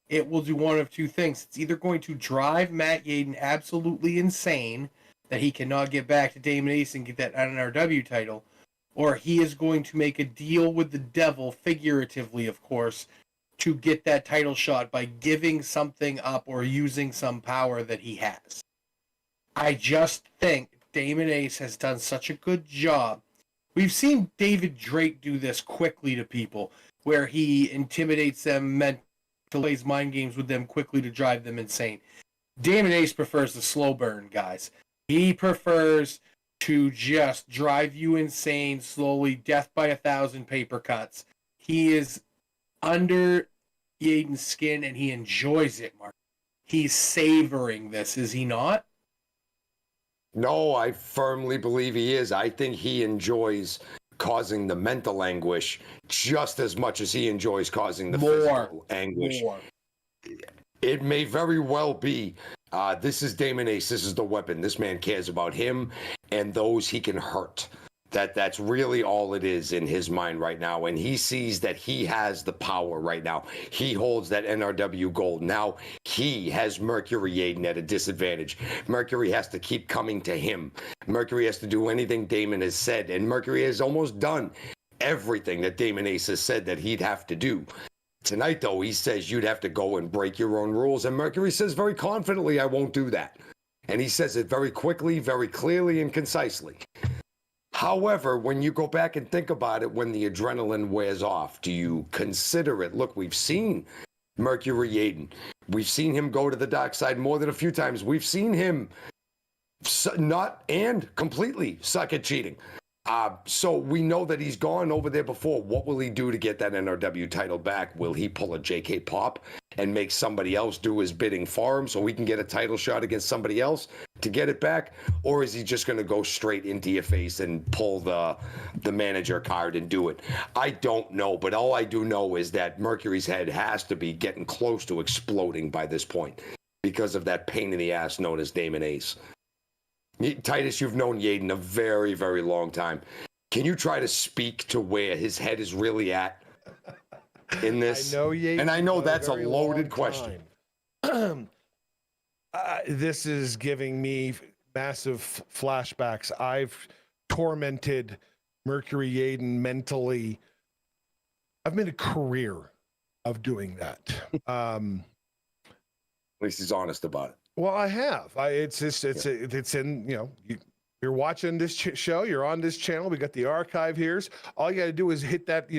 it will do one of two things. It's either going to drive Matt Yaden absolutely insane that he cannot get back to Damon Ace and get that NRW title, or he is going to make a deal with the devil, figuratively, of course, to get that title shot by giving something up or using some power that he has. I just think Damon Ace has done such a good job. We've seen David Drake do this quickly to people, where he intimidates them, plays mind games with them quickly to drive them insane. Damon Ace prefers the slow burn, guys. He prefers to just drive you insane slowly, death by 1,000 paper cuts. He is under Yaden's skin and he enjoys it, Mark. He's savoring this, is he not? No, I firmly believe he is. I think he enjoys causing the mental anguish just as much as he enjoys causing the physical anguish. More. It may very well be. This is Damon Ace. This is the weapon. This man cares about him and those he can hurt. That's really all it is in his mind right now. And he sees that he has the power right now. He holds that NRW gold. Now he has Mercury Yaden at a disadvantage. Mercury has to keep coming to him. Mercury has to do anything Damon has said. And Mercury has almost done everything that Damon Ace has said that he'd have to do. Tonight, though, he says you'd have to go and break your own rules. And Mercury says very confidently, I won't do that. And he says it very quickly, very clearly, and concisely. However, when you go back and think about it, when the adrenaline wears off, do you consider it? Look, we've seen Mercury Yaden. We've seen him go to the dark side more than a few times. We've seen him not and completely suck at cheating. So we know that he's gone over there before. What will he do to get that NRW title back? Will he pull a JK Pop and make somebody else do his bidding for him so he can get a title shot against somebody else to get it back? Or is he just going to go straight into your face and pull the manager card and do it? I don't know, but all I do know is that Mercury's head has to be getting close to exploding by this point because of that pain in the ass known as Damon Ace. Titus, you've known Yaden a very, very long time. Can you try to speak to where his head is really at in this? I know Yaden, and I know that's a loaded question. This is giving me massive flashbacks. I've tormented Mercury Yaden mentally. I've made a career of doing that. At least he's honest about it. Well, I have. It's in, you're watching this show, you're on this channel. We got the archive here. All you got to do is hit that,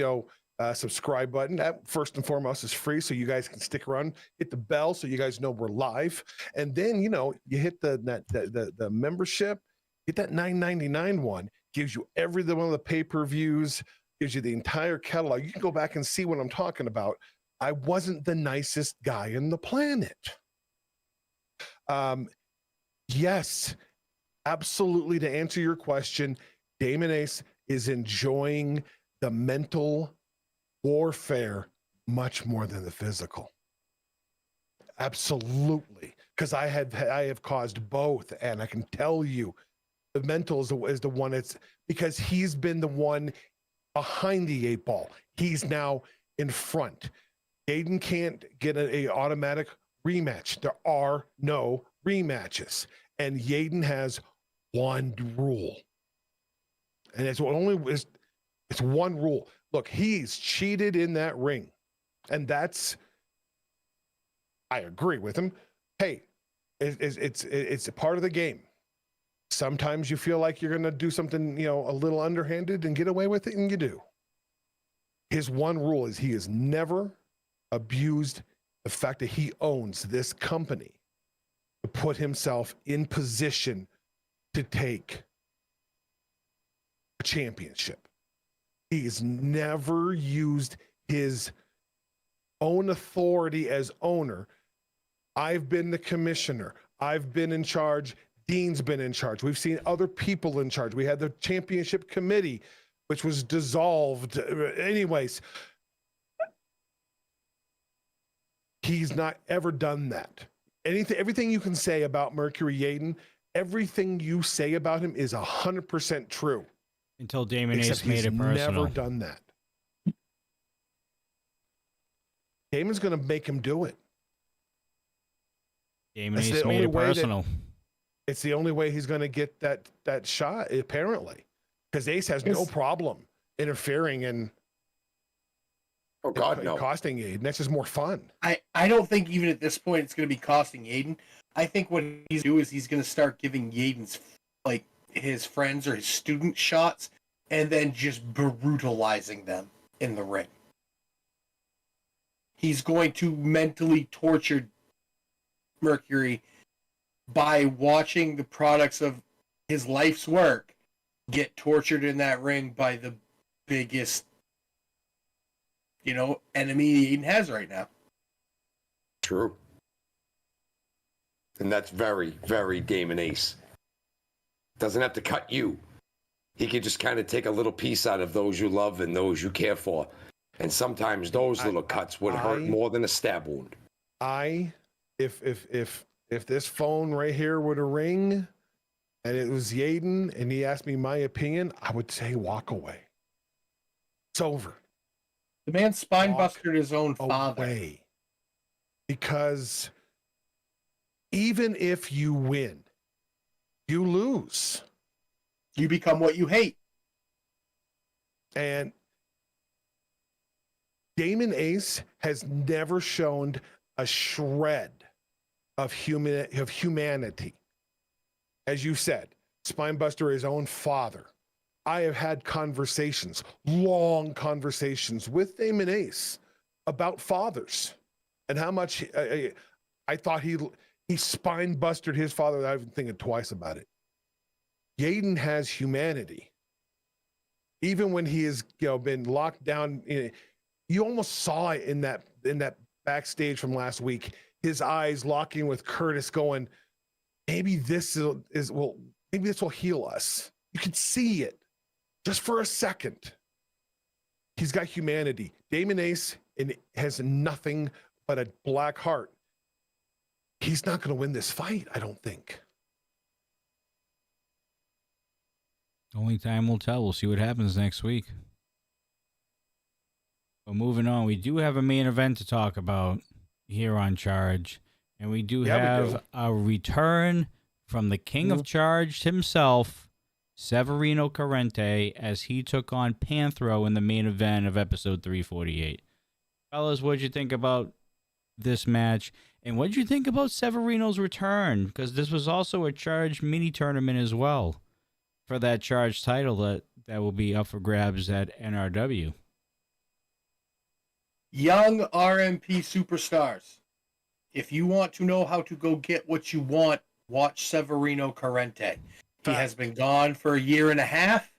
subscribe button. That first and foremost is free, so you guys can stick around. Hit the bell so you guys know we're live, and then you hit the membership. Get that $9.99 one. Gives you every one of the pay-per-views. Gives you the entire catalog. You can go back and see what I'm talking about. I wasn't the nicest guy in the planet. Yes, absolutely. To answer your question, Damon Ace is enjoying the mental warfare much more than the physical. Absolutely, because I have caused both, and I can tell you, the mental is the one. It's because he's been the one behind the 8 ball. He's now in front. Yaden can't get a automatic rematch. There are no rematches, and Yaden has one rule, and it's one rule. Look, he's cheated in that ring, and I agree with him. Hey, it's a part of the game. Sometimes you feel like you're going to do something, a little underhanded and get away with it, and you do. His one rule is he has never abused the fact that he owns this company to put himself in position to take a championship. He's never used his own authority as owner. I've been the commissioner. I've been in charge. Dean's been in charge. We've seen other people in charge. We had the championship committee, which was dissolved. Anyways, he's not ever done that. Everything you can say about Mercury Yaden, everything you say about him is 100% true. Until Damon Ace made it personal. Never done that. Damon's going to make him do it. Damon Ace made it personal. It's the only way he's going to get that shot, apparently, because Ace has no problem interfering and costing Yaden. That's just more fun. I don't think even at this point it's going to be costing Yaden. I think what he's going to do is he's going to start giving Yaden's his friends or his student shots, and then just brutalizing them in the ring. He's going to mentally torture Mercury by watching the products of his life's work get tortured in that ring by the biggest, enemy Yaden has right now. True. And that's very, very Damon Ace. Doesn't have to cut you. He could just kind of take a little piece out of those you love and those you care for. And sometimes those little cuts would hurt more than a stab wound. If this phone right here were to ring and it was Yaden and he asked me my opinion, I would say walk away. It's over. The man spine-busted his own father. Away. Because even if you win, you lose. You become what you hate. And Damon Ace has never shown a shred of humanity. As you said, Spinebuster, his own father. I have had conversations, long conversations with Damon Ace about fathers and how much I thought he spine-busted his father without even thinking twice about it. Yaden has humanity. Even when he has been locked down, you almost saw it in that backstage from last week. His eyes locking with Curtis, going, maybe this will heal us. You can see it just for a second. He's got humanity. Damon Ace has nothing but a black heart. He's not going to win this fight, I don't think. Only time will tell. We'll see what happens next week. But moving on, we do have a main event to talk about here on Charge. And we do have a return from the King of Charge himself, Severino Corrente as he took on Panthro in the main event of episode 348. Fellas, what'd you think about this match? And what'd you think about Severino's return? Because this was also a charged mini tournament as well for that charged title that will be up for grabs at NRW. Young RMP superstars. If you want to know how to go get what you want, watch Severino Corrente. He has been gone for a year and a half,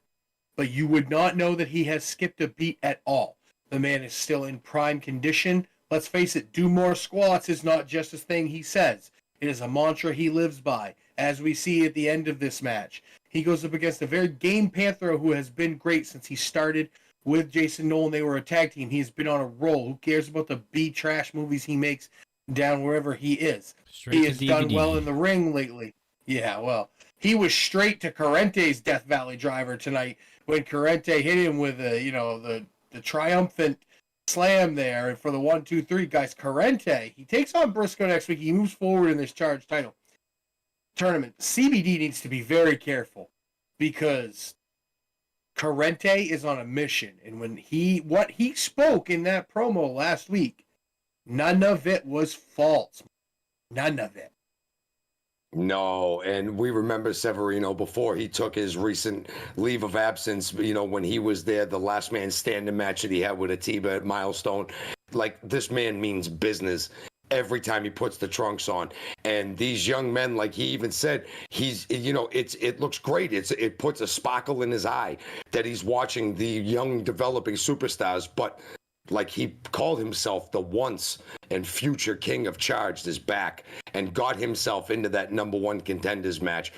but you would not know that he has skipped a beat at all. The man is still in prime condition. Let's face it, do more squats is not just a thing he says. It is a mantra he lives by, as we see at the end of this match. He goes up against a very game Panthro who has been great since he started with Jason Nolan. They were a tag team. He's been on a roll. Who cares about the B-trash movies he makes down wherever he is? Straight he to has done DVD. well in the ring lately. Yeah, well, he was straight to Corrente's Death Valley Driver tonight when Corrente hit him with the triumphant slam there, and for the 1, 2, 3 guys, Corrente, he takes on Briscoe next week. He moves forward in this charge title tournament. CBD needs to be very careful because Corrente is on a mission, and what he spoke in that promo last week, none of it was false. None of it. No, and we remember Severino before he took his recent leave of absence, when he was there, the last man standing match that he had with Atiba at Milestone. Like, this man means business every time he puts the trunks on. And these young men, like he even said, it looks great. It puts a sparkle in his eye that he's watching the young developing superstars, but like he called himself the once and future king of charged is back and got himself into that #1 contenders match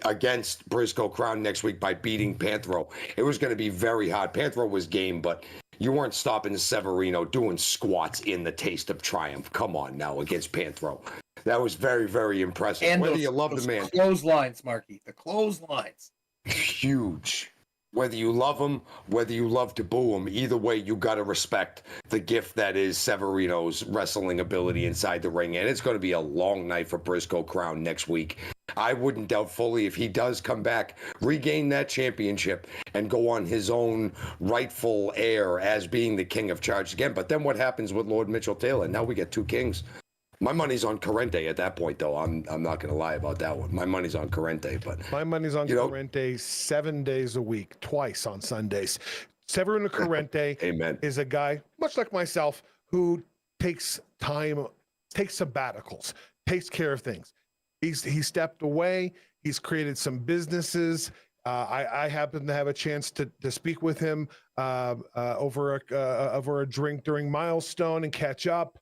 against Briscoe Crown next week by beating Panthro. It was going to be very hard. Panthro was game, but you weren't stopping Severino doing squats in the Taste of Triumph. Come on now, against Panthro. That was very, very impressive. And Whether you love the man. Clotheslines, Marky. The clotheslines. Huge. Whether you love him, whether you love to boo him, either way, you got to respect the gift that is Severino's wrestling ability inside the ring. And it's going to be a long night for Briscoe Crown next week. I wouldn't doubt fully if he does come back, regain that championship, and go on his own rightful heir as being the king of charge again. But then what happens with Lord Mitchell Taylor? Now we get two kings. My money's on Corrente at that point, though. I'm not going to lie about that one. My money's on Corrente, but My money's on Corrente 7 days a week, twice on Sundays. Severino Corrente Amen. is a guy, much like myself, who takes time, takes sabbaticals, takes care of things. He stepped away. He's created some businesses. I happened to have a chance to speak with him over a drink during Milestone and catch up.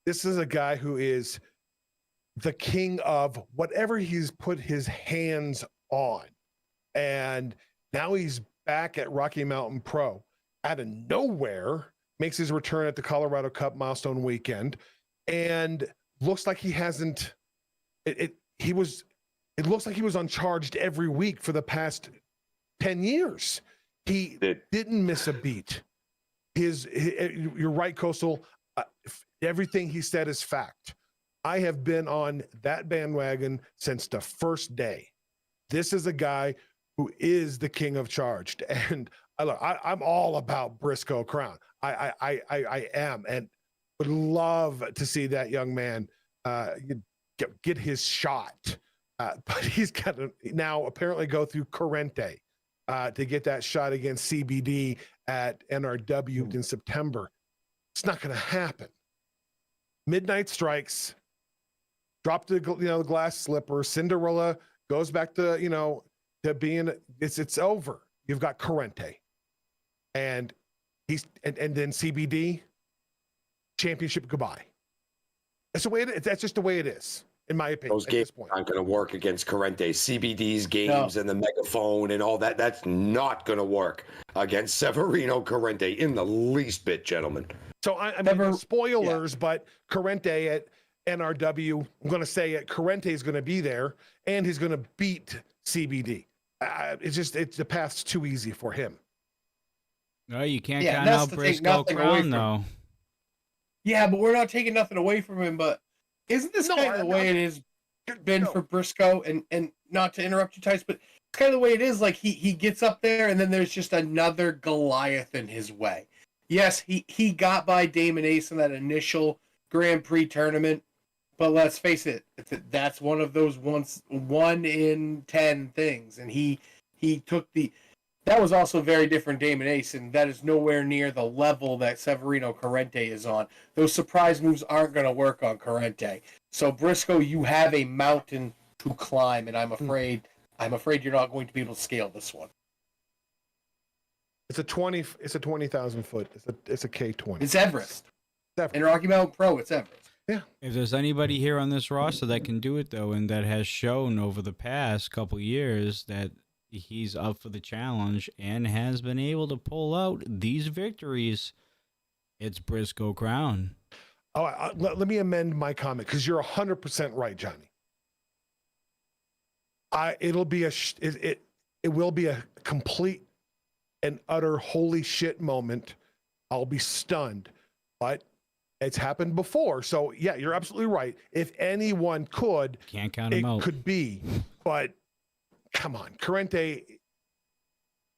This is a guy who is the king of whatever he's put his hands on. And now he's back at Rocky Mountain Pro. Out of nowhere, makes his return at the Colorado Cup Milestone weekend. And looks like he hasn't, it looks like he was uncharged every week for the past 10 years. He didn't miss a beat. You're right, Coastal. Everything he said is fact. I have been on that bandwagon since the first day. This is a guy who is the king of charged. And I'm all about Briscoe Crown. I am, and would love to see that young man get his shot. But he's got to now apparently go through Corrente to get that shot against CBD at NRW in September. It's not going to happen. Midnight strikes, drop the glass slipper. Cinderella goes back to to being it's over. You've got Corrente, and then CBD championship goodbye. That's the way it is. That's just the way it is, in my opinion. Those games aren't going to work against Corrente. CBD's games and the megaphone and all that, that's not going to work against Severino Corrente in the least bit, gentlemen. So I mean, spoilers, but Corrente at NRW, I'm going to say it, Corrente is going to be there, and he's going to beat CBD. The path's too easy for him. No, you can't count out Briscoe Crown, though. Yeah, but we're not taking nothing away from him. But isn't this kind of the way it is been for Briscoe, and not to interrupt you, Tice, but it's kind of the way it is. Like he gets up there, and then there's just another Goliath in his way. Yes, he got by Damon Ace in that initial Grand Prix tournament, but let's face it, that's one of those 1 in 10 things, and he took the. That was also very different Damon Ace, and that is nowhere near the level that Severino Corrente is on. Those surprise moves aren't going to work on Corrente. So Briscoe, you have a mountain to climb, and I'm afraid you're not going to be able to scale this one. It's a 20,000 foot. It's a K20. It's Everest. Everest. In Rocky Mountain Pro, it's Everest. Yeah. If there's anybody here on this roster that can do it, though, and that has shown over the past couple years that he's up for the challenge and has been able to pull out these victories, it's Briscoe Crown. Oh, let me amend my comment because you're 100% right, Johnny. It will be a complete and utter holy shit moment. I'll be stunned, but it's happened before. So yeah, you're absolutely right. If anyone could, Can't count him out. it could be, but come on, Corrente.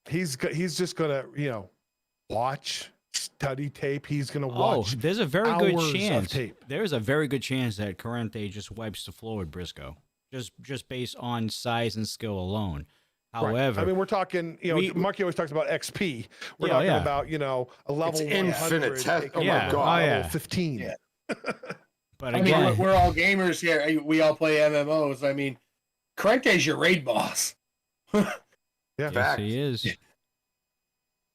He's just gonna, watch, study tape. He's gonna watch. There's a very good hours of chance. tape. There's a very good chance that Corrente just wipes the floor with Briscoe, just based on size and skill alone. However, I mean, we're talking, Marky always talks about XP. We're talking about, a level It's 100. infinite. Oh Yeah. my god. Level 15. Yeah. but I again, mean, we're all gamers here. We all play MMOs. I mean, Corrente's your raid boss. Yeah. yes, Fact. he is. Yeah.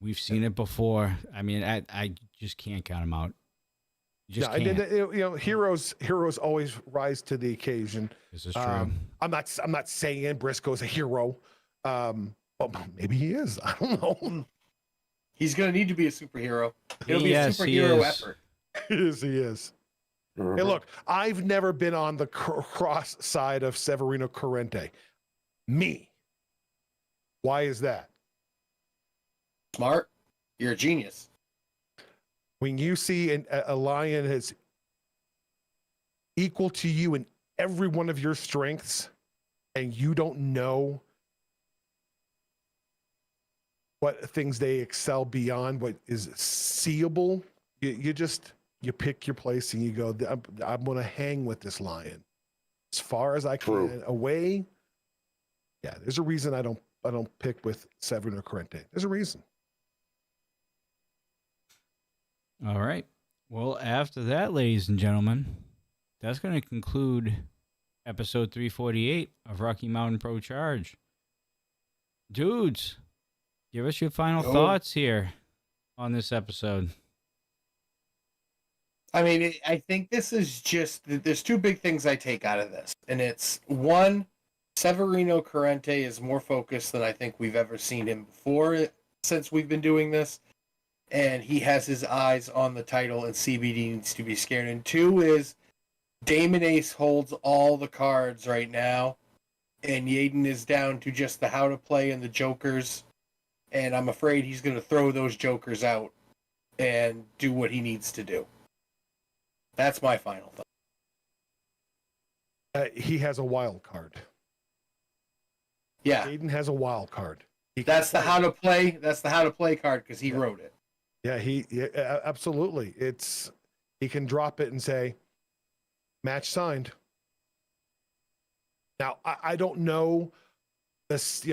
We've seen it before. I mean, I just can't count him out. You just Yeah, can't. heroes always rise to the occasion. This is true. I'm not saying Briscoe's a hero. Well, maybe he is. I don't know. He's going to need to be a superhero. It'll be Yes, a he superhero is. effort. He is. Mhm. Hey, look, I've never been on the cross side of Severino Corrente. Me. Why is that? Smart. You're a genius. When you see a lion is equal to you in every one of your strengths, and you don't know what things they excel beyond, what is seeable, you pick your place and you go, I'm going to hang with this lion as far as I can. True. Away. Yeah, there's a reason I don't pick with Severino Corrente. There's a reason. All right. Well, after that, ladies and gentlemen, that's going to conclude episode 348 of Rocky Mountain Pro Charge. Dudes, give us your final thoughts here on this episode. I mean, I think this is just, there's two big things I take out of this. And it's, one, Severino Corrente is more focused than I think we've ever seen him before since we've been doing this. And he has his eyes on the title, and CBD needs to be scared. And two is, Damon Ace holds all the cards right now, and Yaden is down to just the how to play and the jokers. And I'm afraid he's going to throw those jokers out and do what he needs to do. That's my final thought. He has a wild card. Yeah, Aiden has a wild card. that's the how to play. That's the how to play card because he wrote it. Yeah, absolutely. He can drop it and say, match signed. Now, I don't know this,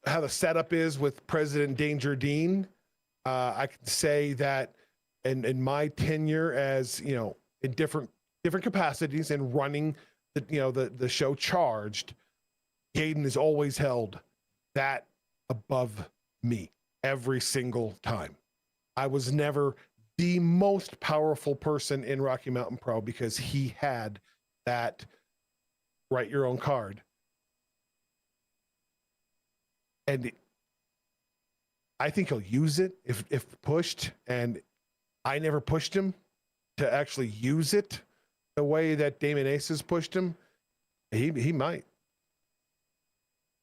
how the setup is with President Danger Dean. I can say that in my tenure as, in different capacities and running the show Charged, Gaden has always held that above me every single time. I was never the most powerful person in Rocky Mountain Pro because he had that write your own card. And I think he'll use it if pushed, and I never pushed him to actually use it the way that Damon Ace has pushed him. He might.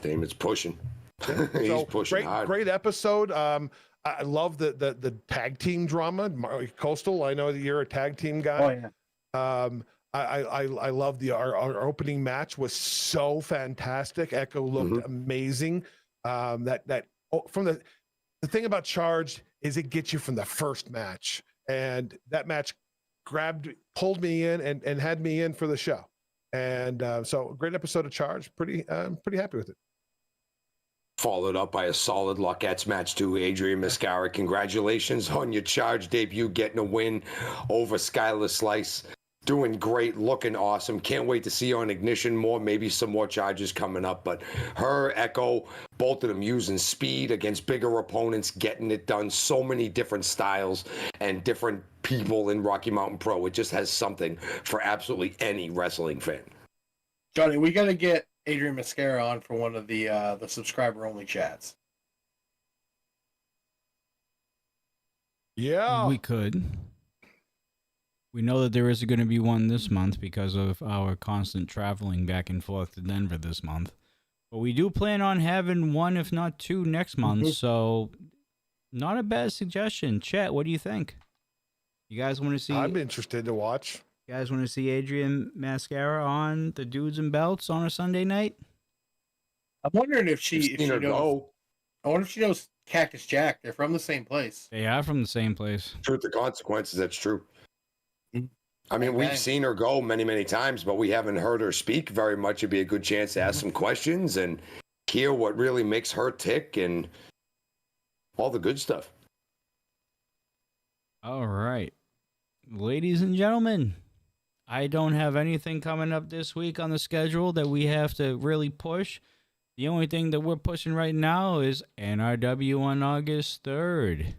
Damon's pushing. He's pushing hard. Great episode. I love the tag team drama. Coastal, I know that you're a tag team guy. Oh, yeah. I love our opening match was so fantastic. Echo looked amazing. From the thing about Charged is it gets you from the first match, and that match pulled me in and had me in for the show. And so great episode of Charged. Pretty happy with it. Followed up by a solid Lockettes match too. Adrian Mascara, congratulations on your Charge debut, getting a win over Skylar Slice. Doing great, looking awesome. Can't wait to see you on Ignition more. Maybe some more charges coming up. But her, Echo, both of them using speed against bigger opponents, getting it done. So many different styles and different people in Rocky Mountain Pro. It just has something for absolutely any wrestling fan. Johnny, we got to get Adrian Mascara on for one of the subscriber-only chats. Yeah. We could. We know that there is going to be one this month because of our constant traveling back and forth to Denver this month. But we do plan on having one, if not two, next month. So, not a bad suggestion. Chet, what do you think? You guys want to see? I'm interested to watch. You guys want to see Adrian Mascara on the Dudes and Belts on a Sunday night? I'm wondering if she knows. I wonder if she knows Cactus Jack. They're from the same place. They are from the same place. Truth to consequences, that's true. I mean, we've seen her go many, many times, but we haven't heard her speak very much. It'd be a good chance to ask some questions and hear what really makes her tick and all the good stuff. All right. Ladies and gentlemen, I don't have anything coming up this week on the schedule that we have to really push. The only thing that we're pushing right now is NRW on August 3rd.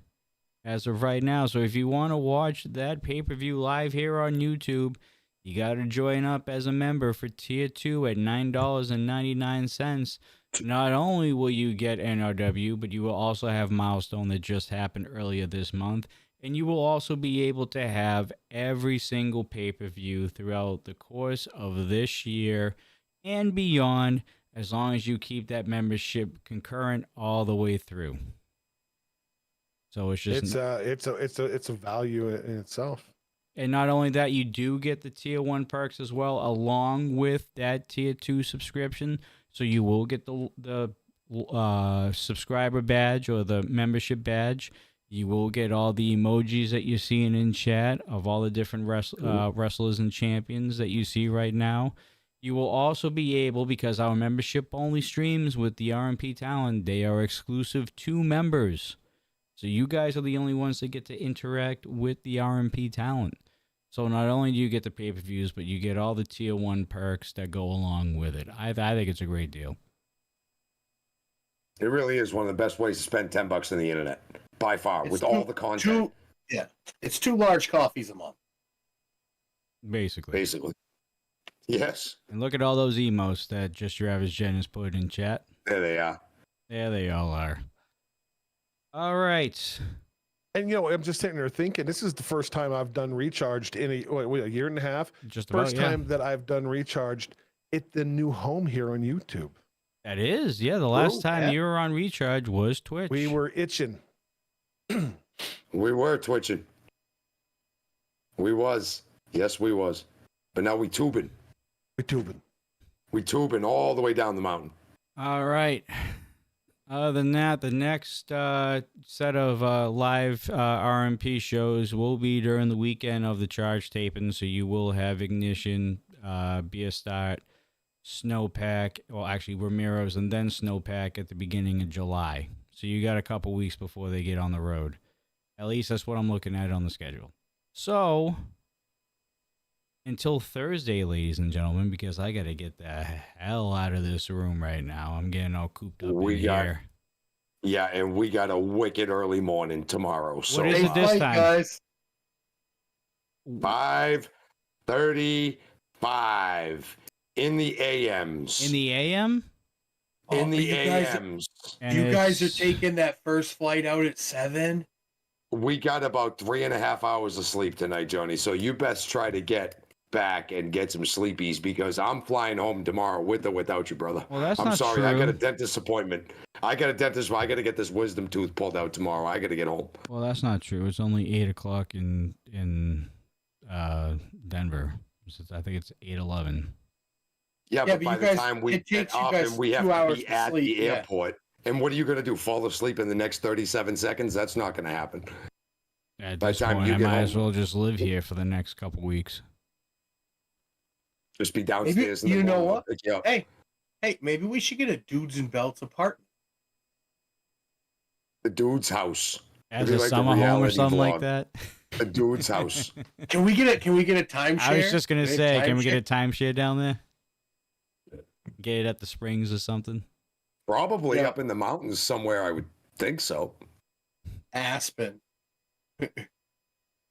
As of right now. So if you want to watch that pay-per-view live here on YouTube, you got to join up as a member for Tier 2 at $9.99. Not only will you get NRW, but you will also have Milestone that just happened earlier this month. And you will also be able to have every single pay-per-view throughout the course of this year and beyond, as long as you keep that membership concurrent all the way through. So it's just it's a value in itself. And not only that, you do get the Tier 1 perks as well, along with that Tier 2 subscription. So you will get the subscriber badge or the membership badge. You will get all the emojis that you're seeing in chat of all the different wrestlers and champions that you see right now. You will also be able, because our membership only streams with the RMP talent, they are exclusive to members. So you guys are the only ones that get to interact with the RMP talent. So not only do you get the pay-per-views, but you get all the Tier 1 perks that go along with it. I think it's a great deal. It really is one of the best ways to spend $10 on the internet, by far, with all the content. It's 2 large coffees a month. Basically. Yes. And look at all those emotes that Just Your Average Jen has put in chat. There they are. There they all are. All right. And, I'm just sitting there thinking, this is the first time I've done Recharged in a year and a half. First time that I've done Recharged at the new home here on YouTube. That is, yeah. The last time you were on Recharge was Twitch. We were itching. We were twitching. We was. Yes, we was. But now we tubing. We tubing all the way down the mountain. All right. Other than that, the next set of live RMP shows will be during the weekend of the Charge taping, so you will have Ignition, Be a Start, Snowpack, well, actually Ramiro's, and then Snowpack at the beginning of July. So you got a couple weeks before they get on the road. At least that's what I'm looking at on the schedule. So, until Thursday, ladies and gentlemen, because I got to get the hell out of this room right now. I'm getting all cooped up in here. Yeah, and we got a wicked early morning tomorrow. So what is it this time? Guys. 5:35 in the AMs. In the AM? In the AMs. You guys are taking that first flight out at 7? We got about 3.5 hours of sleep tonight, Joni. So you best try to get back and get some sleepies, because I'm flying home tomorrow with or without you, brother. Well, that's I'm not sorry. true. I got a dentist appointment. I got to get this wisdom tooth pulled out tomorrow. I got to get home. Well, that's not true. It's only 8 o'clock in Denver. I think it's 8:11. Yeah, Yeah, but but by you the guys- time we it get takes you up guys and we 2 have to hours be to at sleep, the yeah. airport. And what are you going to do? Fall asleep in the next 37 seconds? That's not going to happen. At By the this time point, you I get might as home- well just live here for the next couple weeks. Just be downstairs in the you know morning. I'll what? pick you up. Hey, maybe we should get a dudes and belts apartment. The dude's house. As be a like a summer home or reality something like vlog. that. The dude's house. Can we get a timeshare? I was just gonna Can we say, have can we get a timeshare? timeshare down there? Get it at the Springs or something. Probably Yeah. up in the mountains somewhere, I would think so. Aspen?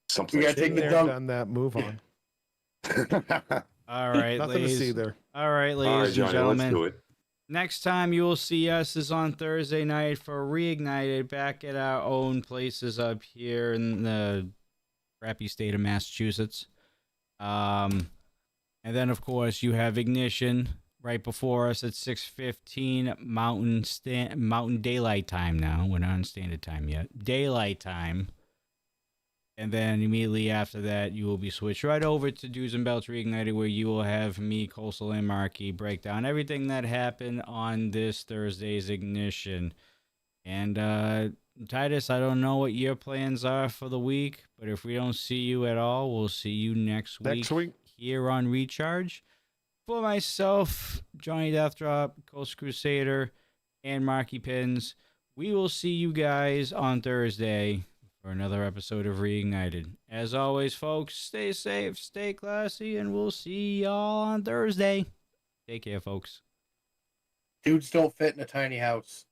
Something. We gotta take Been the there, dunk. done that. Move on. All right, Nothing to see ladies. there. All right, All ladies right, and Johnny, gentlemen. let's do it. Next time you will see us is on Thursday night for Reignited back at our own places up here in the crappy state of Massachusetts. And then, of course, you have Ignition right before us at 6:15 Mountain Daylight Time now. We're not on Standard Time yet. Daylight Time. And then immediately after that, you will be switched right over to Dudes and Belts Reignited, where you will have me, Coastal, and Marky break down everything that happened on this Thursday's Ignition. And Titus, I don't know what your plans are for the week, but if we don't see you at all, we'll see you next week here on Recharge. For myself, Johnny Deathdrop, Coast Crusader, and Marky Pins, we will see you guys on Thursday for another episode of Reignited. As always, folks, stay safe, stay classy, and we'll see y'all on Thursday. Take care, folks. Dudes don't fit in a tiny house.